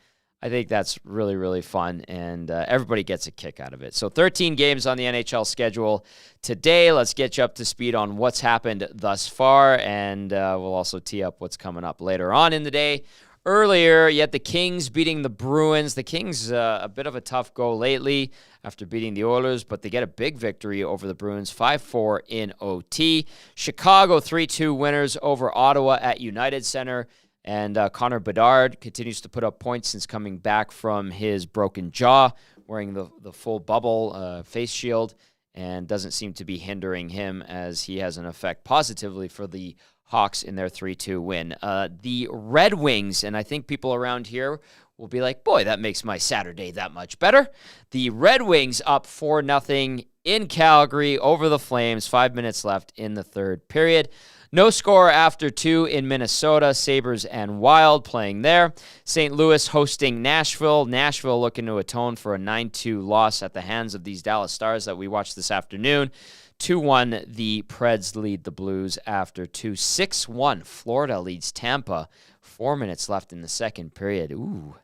I think that's really, really fun, and everybody gets a kick out of it. So 13 games on the NHL schedule today. Let's get you up to speed on what's happened thus far, and we'll also tee up what's coming up later on in the day. Earlier, you had the Kings beating the Bruins. The Kings, a bit of a tough go lately after beating the Oilers, but they get a big victory over the Bruins, 5-4 in OT. Chicago, 3-2 winners over Ottawa at United Center. And Connor Bedard continues to put up points since coming back from his broken jaw, wearing the full bubble face shield, and doesn't seem to be hindering him as he has an effect positively for the Hawks in their 3-2 win. The Red Wings, and I think people around here will be like, boy, that makes my Saturday that much better. The Red Wings up 4-0 in Calgary over the Flames, 5 minutes left in the third period. No score after 2 in Minnesota. Sabres and Wild playing there. St. Louis hosting Nashville. Nashville looking to atone for a 9-2 loss at the hands of these Dallas Stars that we watched this afternoon. 2-1, the Preds lead the Blues after 2. 6-1, Florida leads Tampa. 4 minutes left in the second period. Ooh,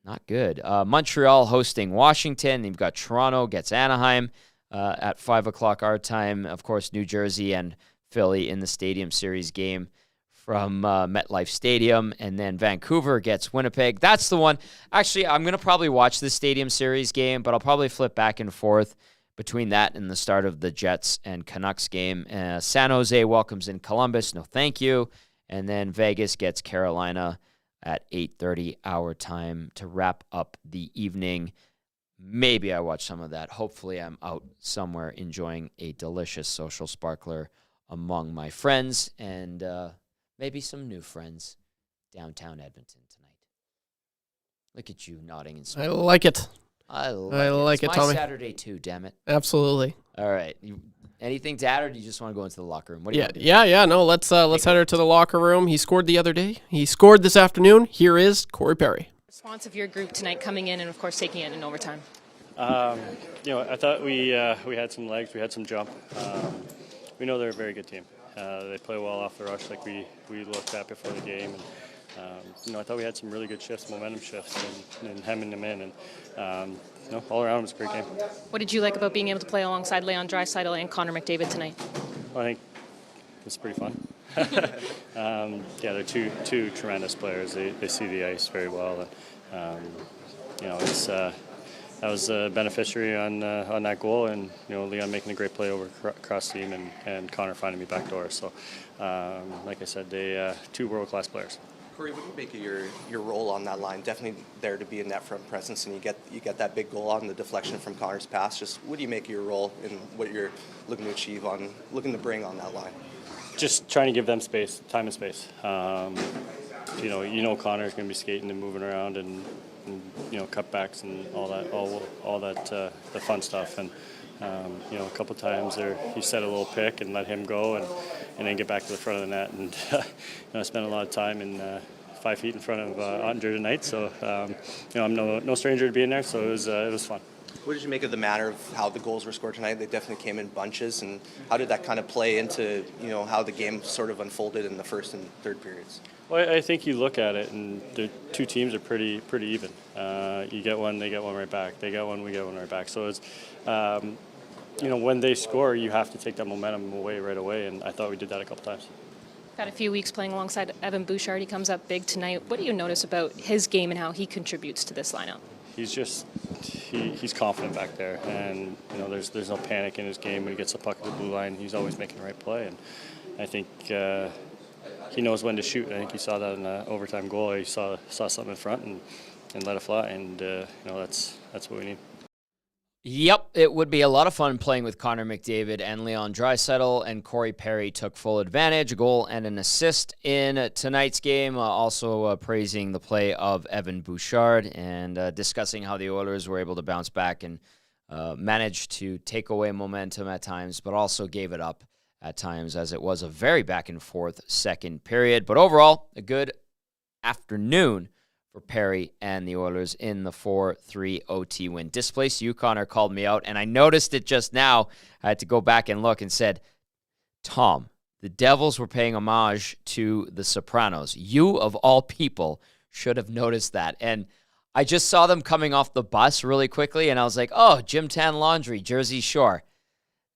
not good. Montreal hosting Washington. You've got Toronto gets Anaheim at 5 o'clock our time. Of course, New Jersey and Philly in the Stadium Series game from MetLife Stadium, and then Vancouver gets Winnipeg. That's the one. Actually, I'm going to probably watch the Stadium Series game, but I'll probably flip back and forth between that and the start of the Jets and Canucks game. San Jose welcomes in Columbus. No, thank you. And then Vegas gets Carolina at 8:30 our time to wrap up the evening. Maybe I watch some of that. Hopefully I'm out somewhere enjoying a delicious social sparkler among my friends and maybe some new friends downtown Edmonton tonight. Look at you nodding and smiling. I like it. I like it, Tommy. It's my Saturday too, damn it. Absolutely. All right. Anything to add, or do you just want to go into the locker room? What do you want to do? Yeah. No, let's head her to the locker room. He scored the other day. He scored this afternoon. Here is Corey Perry. Response of your group tonight coming in and, of course, taking it in overtime. I thought we had some legs. We had some jump. We know they're a very good team. They play well off the rush like we looked at before the game. I thought we had some really good shifts, momentum shifts, and hemming them in. And all around it was a great game. What did you like about being able to play alongside Leon Draisaitl and Connor McDavid tonight? Well, I think it's pretty fun. They're two tremendous players. They see the ice very well, and that was a beneficiary on that goal, and Leon making a great play over across the team, and Connor finding me back door. So, like I said, they two world-class players. Cory, what do you make of your role on that line? Definitely there to be a net front presence, and you get that big goal on the deflection from Connor's pass. Just what do you make of your role and what you're looking to achieve looking to bring on that line? Just trying to give them space, time and space. Connor's going to be skating and moving around and cutbacks and all that the fun stuff. And a couple times there, he set a little pick and let him go and then get back to the front of the net. And I spent a lot of time in 5 feet in front of Ottinger tonight. So I'm no stranger to being there. So it was fun. What did you make of the manner of how the goals were scored tonight? They definitely came in bunches, and how did that kind of play into how the game sort of unfolded in the first and third periods? Well, I think you look at it, and the two teams are pretty even. You get one, they get one right back. They get one, we get one right back. So it's when they score, you have to take that momentum away right away, and I thought we did that a couple times. Got a few weeks playing alongside Evan Bouchard. He comes up big tonight. What do you notice about his game and how he contributes to this lineup? He's confident back there, and there's no panic in his game when he gets the puck at the blue line. He's always making the right play, and I think he knows when to shoot. I think he saw that in the overtime goal. He saw something in front and let it fly, and that's what we need. Yep, it would be a lot of fun playing with Connor McDavid and Leon Draisaitl, and Corey Perry took full advantage, a goal and an assist in tonight's game, also praising the play of Evan Bouchard and discussing how the Oilers were able to bounce back and manage to take away momentum at times, but also gave it up at times as it was a very back-and-forth second period. But overall, a good afternoon for Perry and the Oilers in the 4-3 OT win. Displaced you, Connor, called me out, and I noticed it just now. I had to go back and look and said, Tom, the Devils were paying homage to The Sopranos. You, of all people, should have noticed that. And I just saw them coming off the bus really quickly, and I was like, oh, Jim Tan Laundry, Jersey Shore.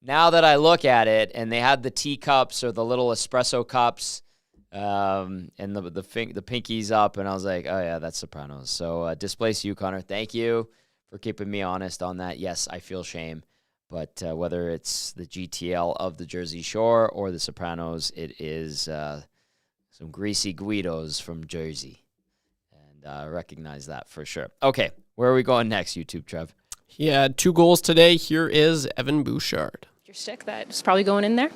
Now that I look at it, and they had the teacups or the little espresso cups, and the pinkies up, and I was like, oh yeah, that's Sopranos. So Displace you, Connor. Thank you for keeping me honest on that. Yes, I feel shame, but whether it's the GTL of the Jersey Shore or the Sopranos, it is some greasy Guidos from Jersey, and I recognize that for sure. Okay, where are we going next, YouTube Trev? He had 2 goals today. Here is Evan Bouchard. Your stick that's probably going in there?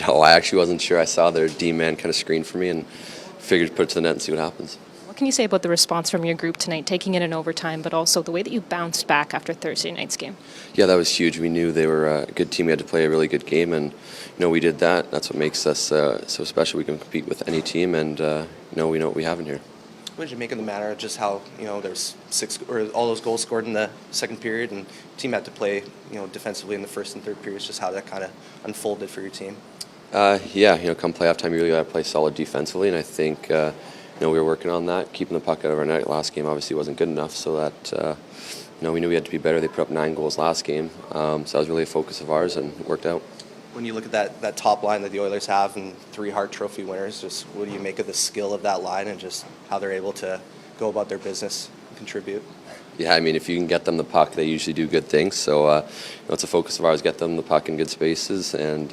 No, I actually wasn't sure. I saw their D-man kind of screen for me and figured to put it to the net and see what happens. What can you say about the response from your group tonight, taking it in overtime, but also the way that you bounced back after Thursday night's game? Yeah, that was huge. We knew they were a good team. We had to play a really good game, and we did that. That's what makes us so special. We can compete with any team, and we know what we have in here. What did you make of the manner of just how there's 6 or all those goals scored in the second period, and the team had to play defensively in the first and third periods? Just how that kind of unfolded for your team. Come playoff time, you really got to play solid defensively, and I think we were working on that, keeping the puck out of our net. Last game obviously wasn't good enough, so that we knew we had to be better. They put up 9 goals last game, so that was really a focus of ours, and it worked out. When you look at that top line that the Oilers have and 3 Hart Trophy winners, just what do you make of the skill of that line and just how they're able to go about their business and contribute? Yeah, I mean, if you can get them the puck, they usually do good things. So it's a focus of ours, get them the puck in good spaces and,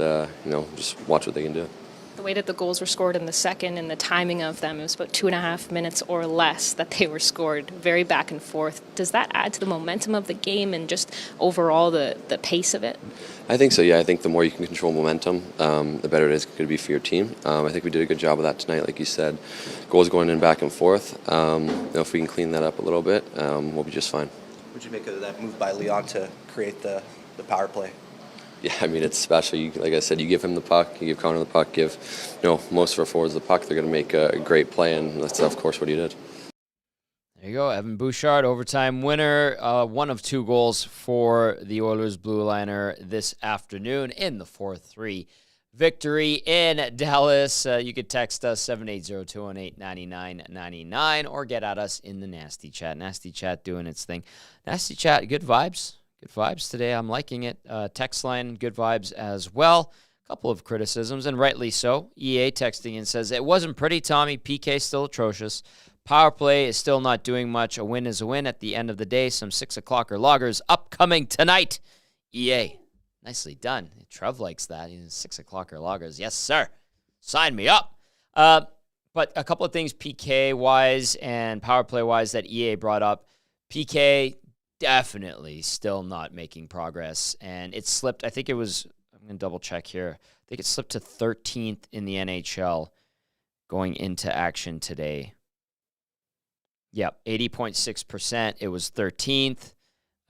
just watch what they can do. The way that the goals were scored in the second and the timing of them, it was about 2.5 minutes or less that they were scored, very back and forth. Does that add to the momentum of the game and just overall the pace of it? I think so, yeah. I think the more you can control momentum, the better it is going to be for your team. I think we did a good job of that tonight, like you said. Goals going in back and forth. If we can clean that up a little bit, we'll be just fine. What would you make of that move by Leon to create the power play? Yeah, I mean, it's special. Like I said, you give him the puck, you give Connor the puck, give most of our forwards the puck, they're going to make a great play, and that's, of course, what he did. There you go, Evan Bouchard, overtime winner, 1 of 2 goals for the Oilers blue liner this afternoon in the 4-3 victory in Dallas. You could text us 780-218-9999 or get at us in the Nasty Chat. Nasty Chat doing its thing. Nasty Chat, good vibes. Good vibes today. I'm liking it. Text line, good vibes as well. A couple of criticisms, and rightly so. EA texting and says, it wasn't pretty, Tommy. PK still atrocious. Power play is still not doing much. A win is a win at the end of the day. Some 6 o'clocker loggers upcoming tonight. EA. Nicely done. Trev likes that. 6 o'clocker loggers. Yes, sir. Sign me up. But a couple of things PK-wise and power play-wise that EA brought up. PK definitely still not making progress. And it slipped. I think it was, I'm going to double check here. I think it slipped to 13th in the NHL going into action today. Yep, 80.6%. It was 13th.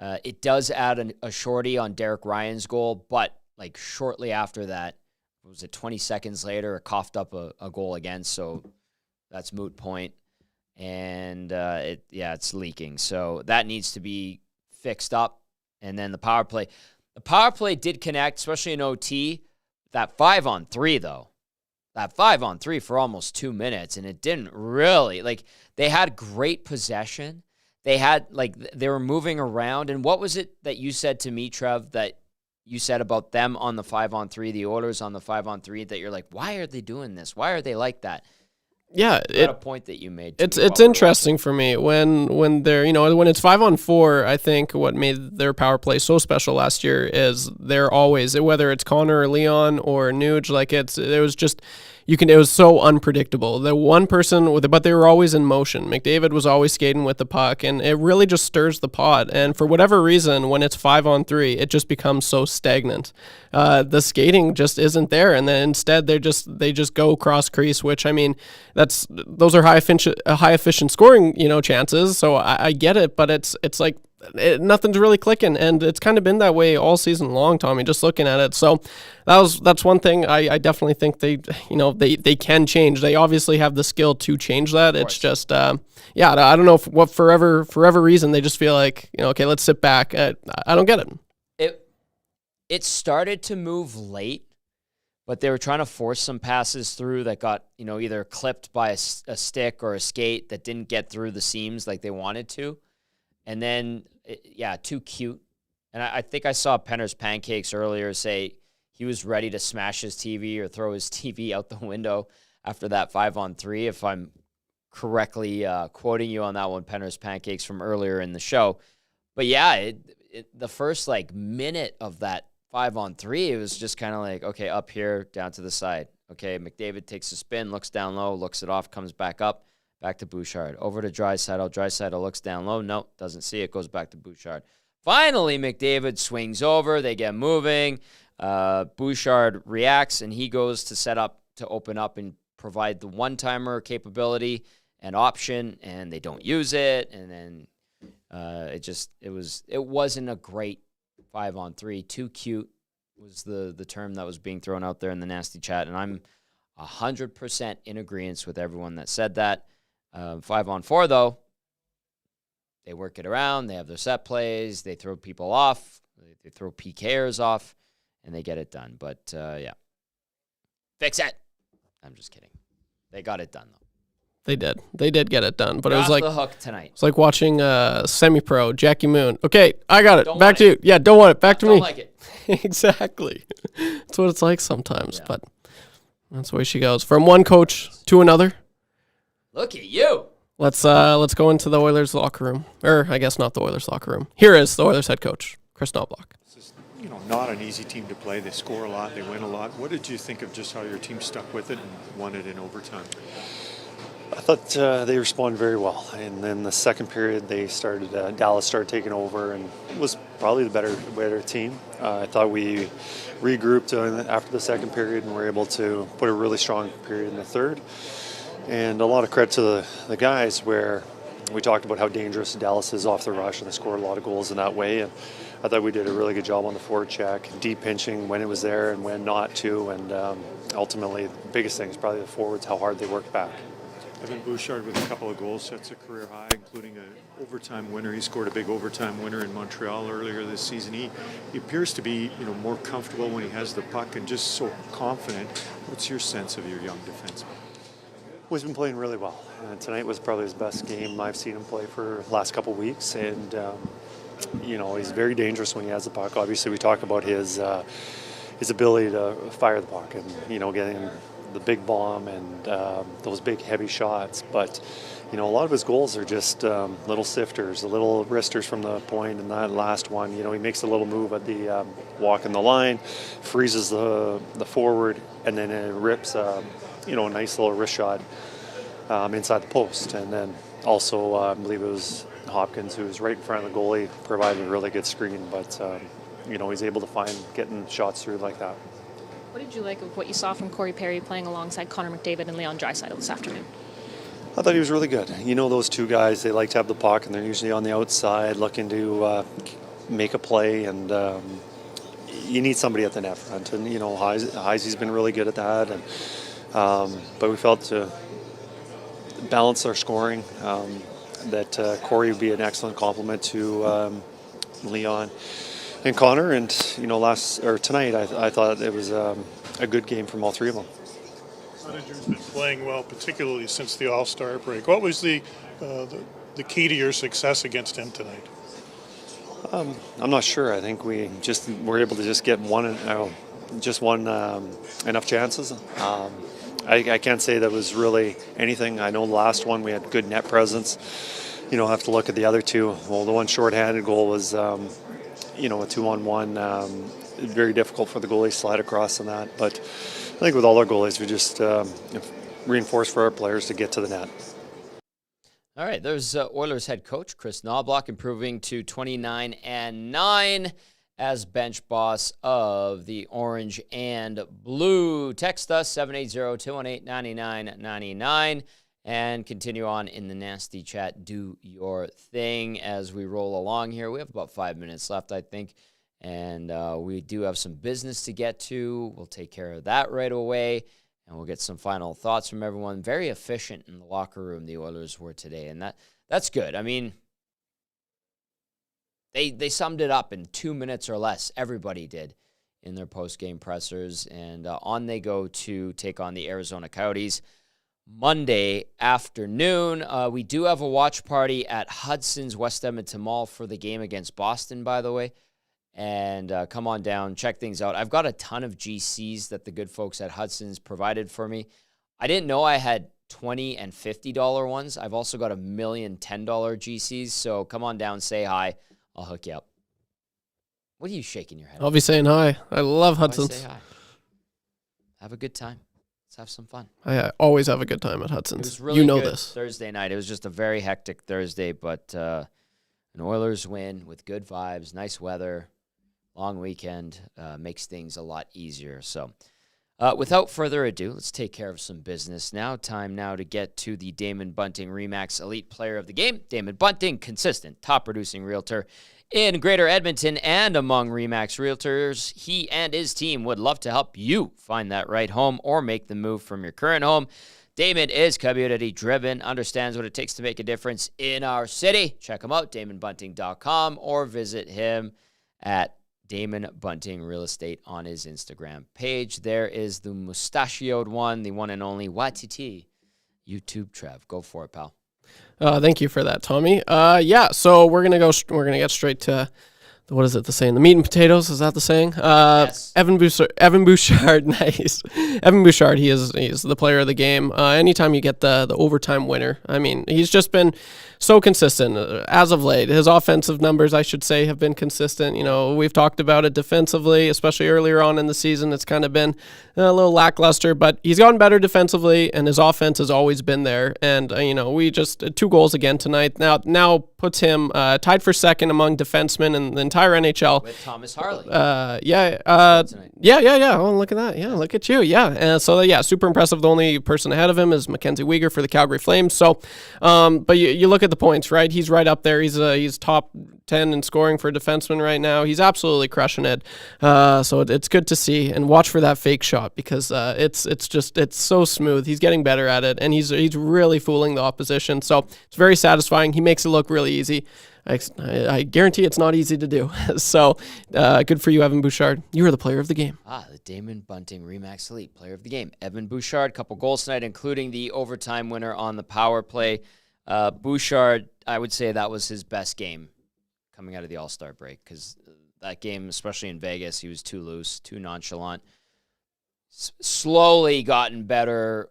It does add a shorty on Derek Ryan's goal, but like shortly after that, was it 20 seconds later, it coughed up a goal again, so that's moot point. And it's leaking. So that needs to be fixed up. And then the power play. The power play did connect, especially in OT. That 5-on-3, though. That 5-on-3 for almost 2 minutes, and it didn't really. Like, they had great possession. They were moving around. And what was it that you said to me, Trev, that you said about them on the 5-on-3, the Oilers on the 5-on-3, that you're like, why are they doing this? Why are they like that? Yeah, a point that you made. It's interesting for me when they're when it's 5-on-4. I think what made their power play so special last year is they're always, whether it's Connor or Leon or Nuge, it was so unpredictable. The one person but they were always in motion. McDavid was always skating with the puck, and it really just stirs the pot. And for whatever reason, when it's 5-on-3, it just becomes so stagnant. The skating just isn't there, and then instead they just go cross crease, which those are high efficient scoring chances. So I get it, but it's like nothing's really clicking, and it's kind of been that way all season long, Tommy, just looking at it. So that's one thing I definitely think they can change. They obviously have the skill to change that. It's just I don't know what forever reason they just feel like okay, let's sit back. I don't get it. It started to move late, but they were trying to force some passes through that got either clipped by a stick or a skate that didn't get through the seams like they wanted to. And then, too cute. And I think I saw Penner's Pancakes earlier say he was ready to smash his TV or throw his TV out the window after that 5-on-3, if I'm correctly quoting you on that one, Penner's Pancakes from earlier in the show. But the first minute of that 5-on-3, it was just kind of like, okay, up here, down to the side. Okay, McDavid takes a spin, looks down low, looks it off, comes back up. Back to Bouchard. Over to Draisaitl. Draisaitl looks down low. Nope, doesn't see it. Goes back to Bouchard. Finally, McDavid swings over. They get moving. Bouchard reacts, and he goes to set up to open up and provide the one-timer capability and option, and they don't use it. And then it wasn't a great 5-on-3. Too cute was the term that was being thrown out there in the Nasty Chat, and I'm 100% in agreement with everyone that said that. 5-on-4, though, they work it around. They have their set plays. They throw people off. They throw PKers off, and they get it done. But, fix it. I'm just kidding. They got it done, though. They did. They did get it done. But You're it was off like the hook tonight. It's like watching semi-pro Jackie Moon. Okay, I got it. Don't Back to you. Yeah, don't want it. Back to me. Don't like it. Exactly. That's what it's like sometimes. Yeah. But that's the way she goes. From one coach to another. Look at you. Let's go into the Oilers locker room. Or I guess not the Oilers locker room. Here is the Oilers head coach, Chris Knobloch. This is, not an easy team to play. They score a lot. They win a lot. What did you think of just how your team stuck with it and won it in overtime? I thought they responded very well. And then the second period, Dallas started taking over and was probably the better team. I thought we regrouped after the second period and were able to put a really strong period in the third. And a lot of credit to the guys, where we talked about how dangerous Dallas is off the rush, and they scored a lot of goals in that way. And I thought we did a really good job on the forward check, deep pinching when it was there and when not too. And ultimately, the biggest thing is probably the forwards, how hard they worked back. Evan Bouchard with a couple of goals sets a career high, including an overtime winner. He scored a big overtime winner in Montreal earlier this season. He appears to be, more comfortable when he has the puck and just so confident. What's your sense of your young defenseman? Well, he's been playing really well. Tonight was probably his best game I've seen him play for the last couple of weeks, and he's very dangerous when he has the puck. Obviously, we talk about his ability to fire the puck and getting the big bomb and those big heavy shots, but a lot of his goals are just little sifters, little wristers from the point, and that last one, he makes a little move at the walk in the line, freezes the forward, and then it rips a nice little wrist shot inside the post. And then also I believe it was Hopkins who was right in front of the goalie, provided a really good screen, but he's able to find getting shots through like that. What did you like of what you saw from Corey Perry playing alongside Connor McDavid and Leon Draisaitl this afternoon? I thought he was really good. Those two guys, they like to have the puck, and they're usually on the outside looking to make a play, and you need somebody at the net front. And, Heisey's been really good at that. And but we felt to balance our scoring, that Corey would be an excellent complement to Leon and Connor. And, tonight, I thought it was a good game from all three of them. Managers been playing well, particularly since the All-Star break. What was the key to your success against him tonight? I'm not sure. I think we just were able to just get enough chances. I can't say that was really anything. I know the last one we had good net presence. I have to look at the other two. Well, the one shorthanded goal was, a 2-on-1. Very difficult for the goalie to slide across on that. But I think with all our goalies, we just reinforce for our players to get to the net. All right, there's Oilers head coach Chris Knobloch improving to 29-9 as bench boss of the Orange and Blue. Text us 780-218-9999 and continue on in the nasty chat. Do your thing as we roll along here. We have about 5 minutes left, I think, and we do have some business to get to. We'll take care of that right away. And we'll get some final thoughts from everyone. Very efficient in the locker room, the Oilers were today, and that's good. I mean, they summed it up in 2 minutes or less. Everybody did in their post-game pressers, and on they go to take on the Arizona Coyotes Monday afternoon. We do have a watch party at Hudson's West Edmonton Mall for the game against Boston, by the way. And come on down, check things out. I've got a ton of GCs that the good folks at Hudson's provided for me. I didn't know I had $20 and $50 ones. I've also got $1 million $10 GCs. So come on down, say hi. I'll hook you up. What are you shaking your head? I'll be saying hi. I love Hudson's. Say hi. Have a good time. Let's have some fun. I always have a good time at Hudson's. It was really good this Thursday night. It was just a very hectic Thursday, but an Oilers win with good vibes, nice weather. Long weekend makes things a lot easier. So without further ado, let's take care of some business now. Time now to get to the Damon Bunting RE/MAX Elite Player of the Game. Damon Bunting, consistent, top-producing realtor in Greater Edmonton and among RE/MAX realtors. He and his team would love to help you find that right home or make the move from your current home. Damon is community-driven, understands what it takes to make a difference in our city. Check him out, DamonBunting.com, or visit him at Damon Bunting Real Estate on his Instagram page. There is the mustachioed one, the one and only YTT YouTube Trev. Go for it, pal. Thank you for that, Tommy. So we're gonna get straight to what is it? The saying, the meat and potatoes. Is that the saying? Yes. Evan Bouchard, nice. Evan Bouchard, he's the player of the game. Anytime you get the overtime winner, I mean, he's just been so consistent as of late. His offensive numbers, I should say, have been consistent. We've talked about it defensively, especially earlier on in the season. It's kind of been a little lackluster, but he's gotten better defensively, and his offense has always been there. And, we just 2 goals again tonight. Now puts him tied for second among defensemen in the entire NHL. With Thomas Harley. Yeah. Oh, look at that. Yeah, look at you. Yeah. Super impressive. The only person ahead of him is Mackenzie Weegar for the Calgary Flames. So, but you look at the points, right? He's right up there. He's top 10 in scoring for a defenseman right now. He's absolutely crushing it. So it's good to see, and watch for that fake shot, because it's so smooth. He's getting better at it, and he's really fooling the opposition. So it's very satisfying. He makes it look really easy. I guarantee it's not easy to do. So good for you, Evan Bouchard. You were the player of the game. The Damon Bunting Remax Elite player of the game. Evan Bouchard, couple goals tonight, including the overtime winner on the power play. Bouchard, I would say that was his best game coming out of the All-Star break, because that game, especially in Vegas, he was too loose, too nonchalant. Slowly gotten better,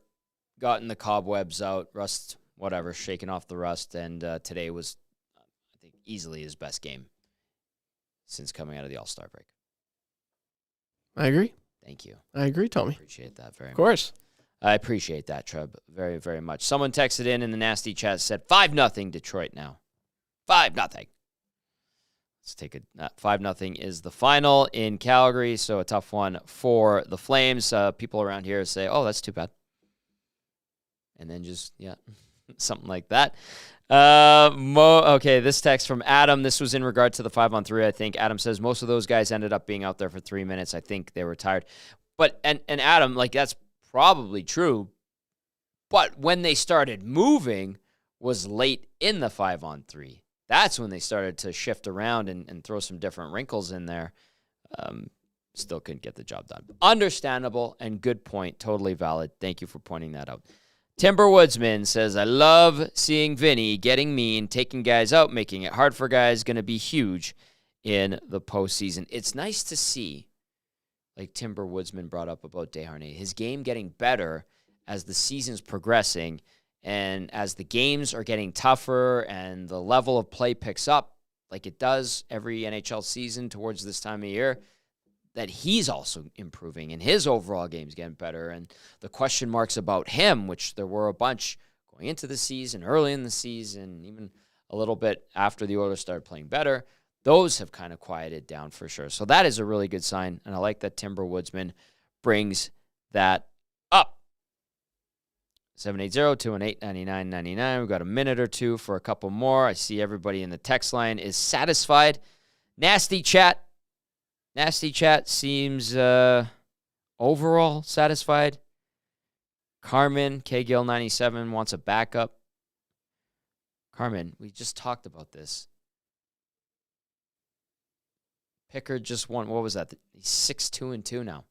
gotten the cobwebs out, rust, whatever, shaking off the rust, and today was, I think, easily his best game since coming out of the All-Star break. I agree. Thank you. I agree, Tommy. Appreciate that very much. Of course. I appreciate that, Treb, very, very much. Someone texted in the nasty chat, said 5-0 Detroit now. 5-0. Let's take it. 5-0 is the final in Calgary, so a tough one for the Flames. People around here say, oh, that's too bad. And then just, something like that. Okay, this text from Adam. This was in regard to the 5-on-3, I think. Adam says, most of those guys ended up being out there for 3 minutes. I think they were tired. But, and Adam, like, that's probably true. But when they started moving was late in the 5-on-3. That's when they started to shift around and throw some different wrinkles in there. Still couldn't get the job done. Understandable and good point. Totally valid. Thank you for pointing that out. Timberwoodsman says, I love seeing Vinny getting mean, taking guys out, making it hard for guys. Going to be huge in the postseason. It's nice to see, like Timberwoodsman brought up about Desharnais, his game getting better as the season's progressing. And as the games are getting tougher and the level of play picks up, like it does every NHL season towards this time of year, that he's also improving and his overall game's getting better. And the question marks about him, which there were a bunch going into the season, early in the season, even a little bit after the Oilers started playing better, those have kind of quieted down for sure. So that is a really good sign, and I like that Timberwoodsman brings that up. 780-218-9999. We've got a minute or two for a couple more. I see everybody in the text line is satisfied. Nasty chat seems overall satisfied. Carmen, KGill97 wants a backup. Carmen, we just talked about this. Pickard just won. What was that? He's 6-2-2 now.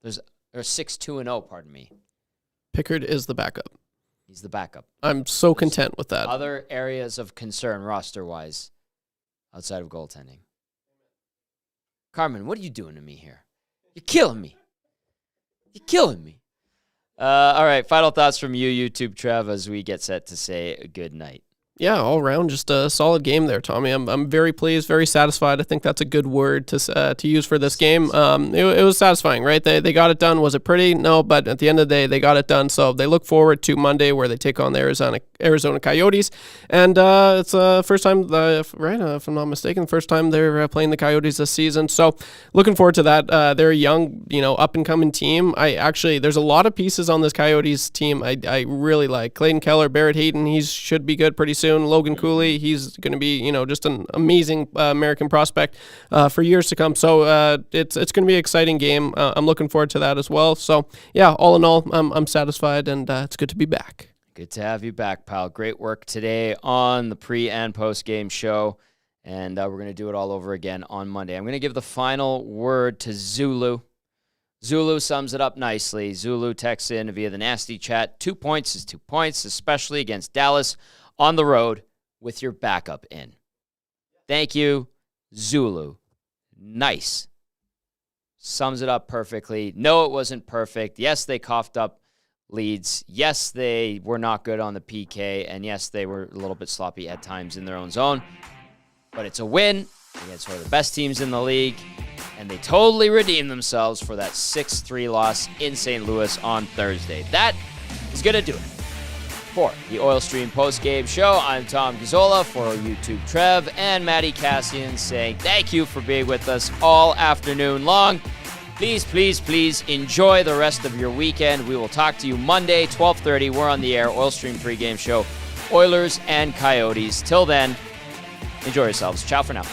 There's 6-2-0, pardon me. Pickard is the backup. He's the backup. I'm so content with that. Other areas of concern roster-wise outside of goaltending. Carmen, what are you doing to me here? You're killing me. You're killing me. All right, final thoughts from you, YouTube Trev, as we get set to say good night. Yeah, all around, just a solid game there, Tommy. I'm very pleased, very satisfied. I think that's a good word to use for this game. It was satisfying, right? They got it done. Was it pretty? No, but at the end of the day, they got it done. So they look forward to Monday, where they take on the Arizona Coyotes, and it's the first time, right? If I'm not mistaken, first time they're playing the Coyotes this season. So looking forward to that. They're a young, up and coming team. There's a lot of pieces on this Coyotes team I really like. Clayton Keller, Barrett Hayton, he should be good pretty soon. Logan Cooley, he's going to be, just an amazing American prospect for years to come. So it's going to be an exciting game. I'm looking forward to that as well. So yeah, all in all, I'm satisfied, and it's good to be back. Good to have you back, pal. Great work today on the pre and post game show, and we're going to do it all over again on Monday. I'm going to give the final word to Zulu. Zulu sums it up nicely. Zulu texts in via the nasty chat. 2 points is 2 points, especially against Dallas on the road with your backup in. Thank you, Zulu. Nice. Sums it up perfectly. No, it wasn't perfect. Yes, they coughed up leads. Yes, they were not good on the PK. And yes, they were a little bit sloppy at times in their own zone. But it's a win against one of the best teams in the league. And they totally redeemed themselves for that 6-3 loss in St. Louis on Thursday. That is going to do it. For the Oil Stream Postgame Show, I'm Tom Gazzola, for YouTube Trev and Matty Kassian, saying thank you for being with us all afternoon long. Please, please, please enjoy the rest of your weekend. We will talk to you Monday, 12:30. We're on the air, Oil Stream pregame show, Oilers and Coyotes. Till then, enjoy yourselves. Ciao for now.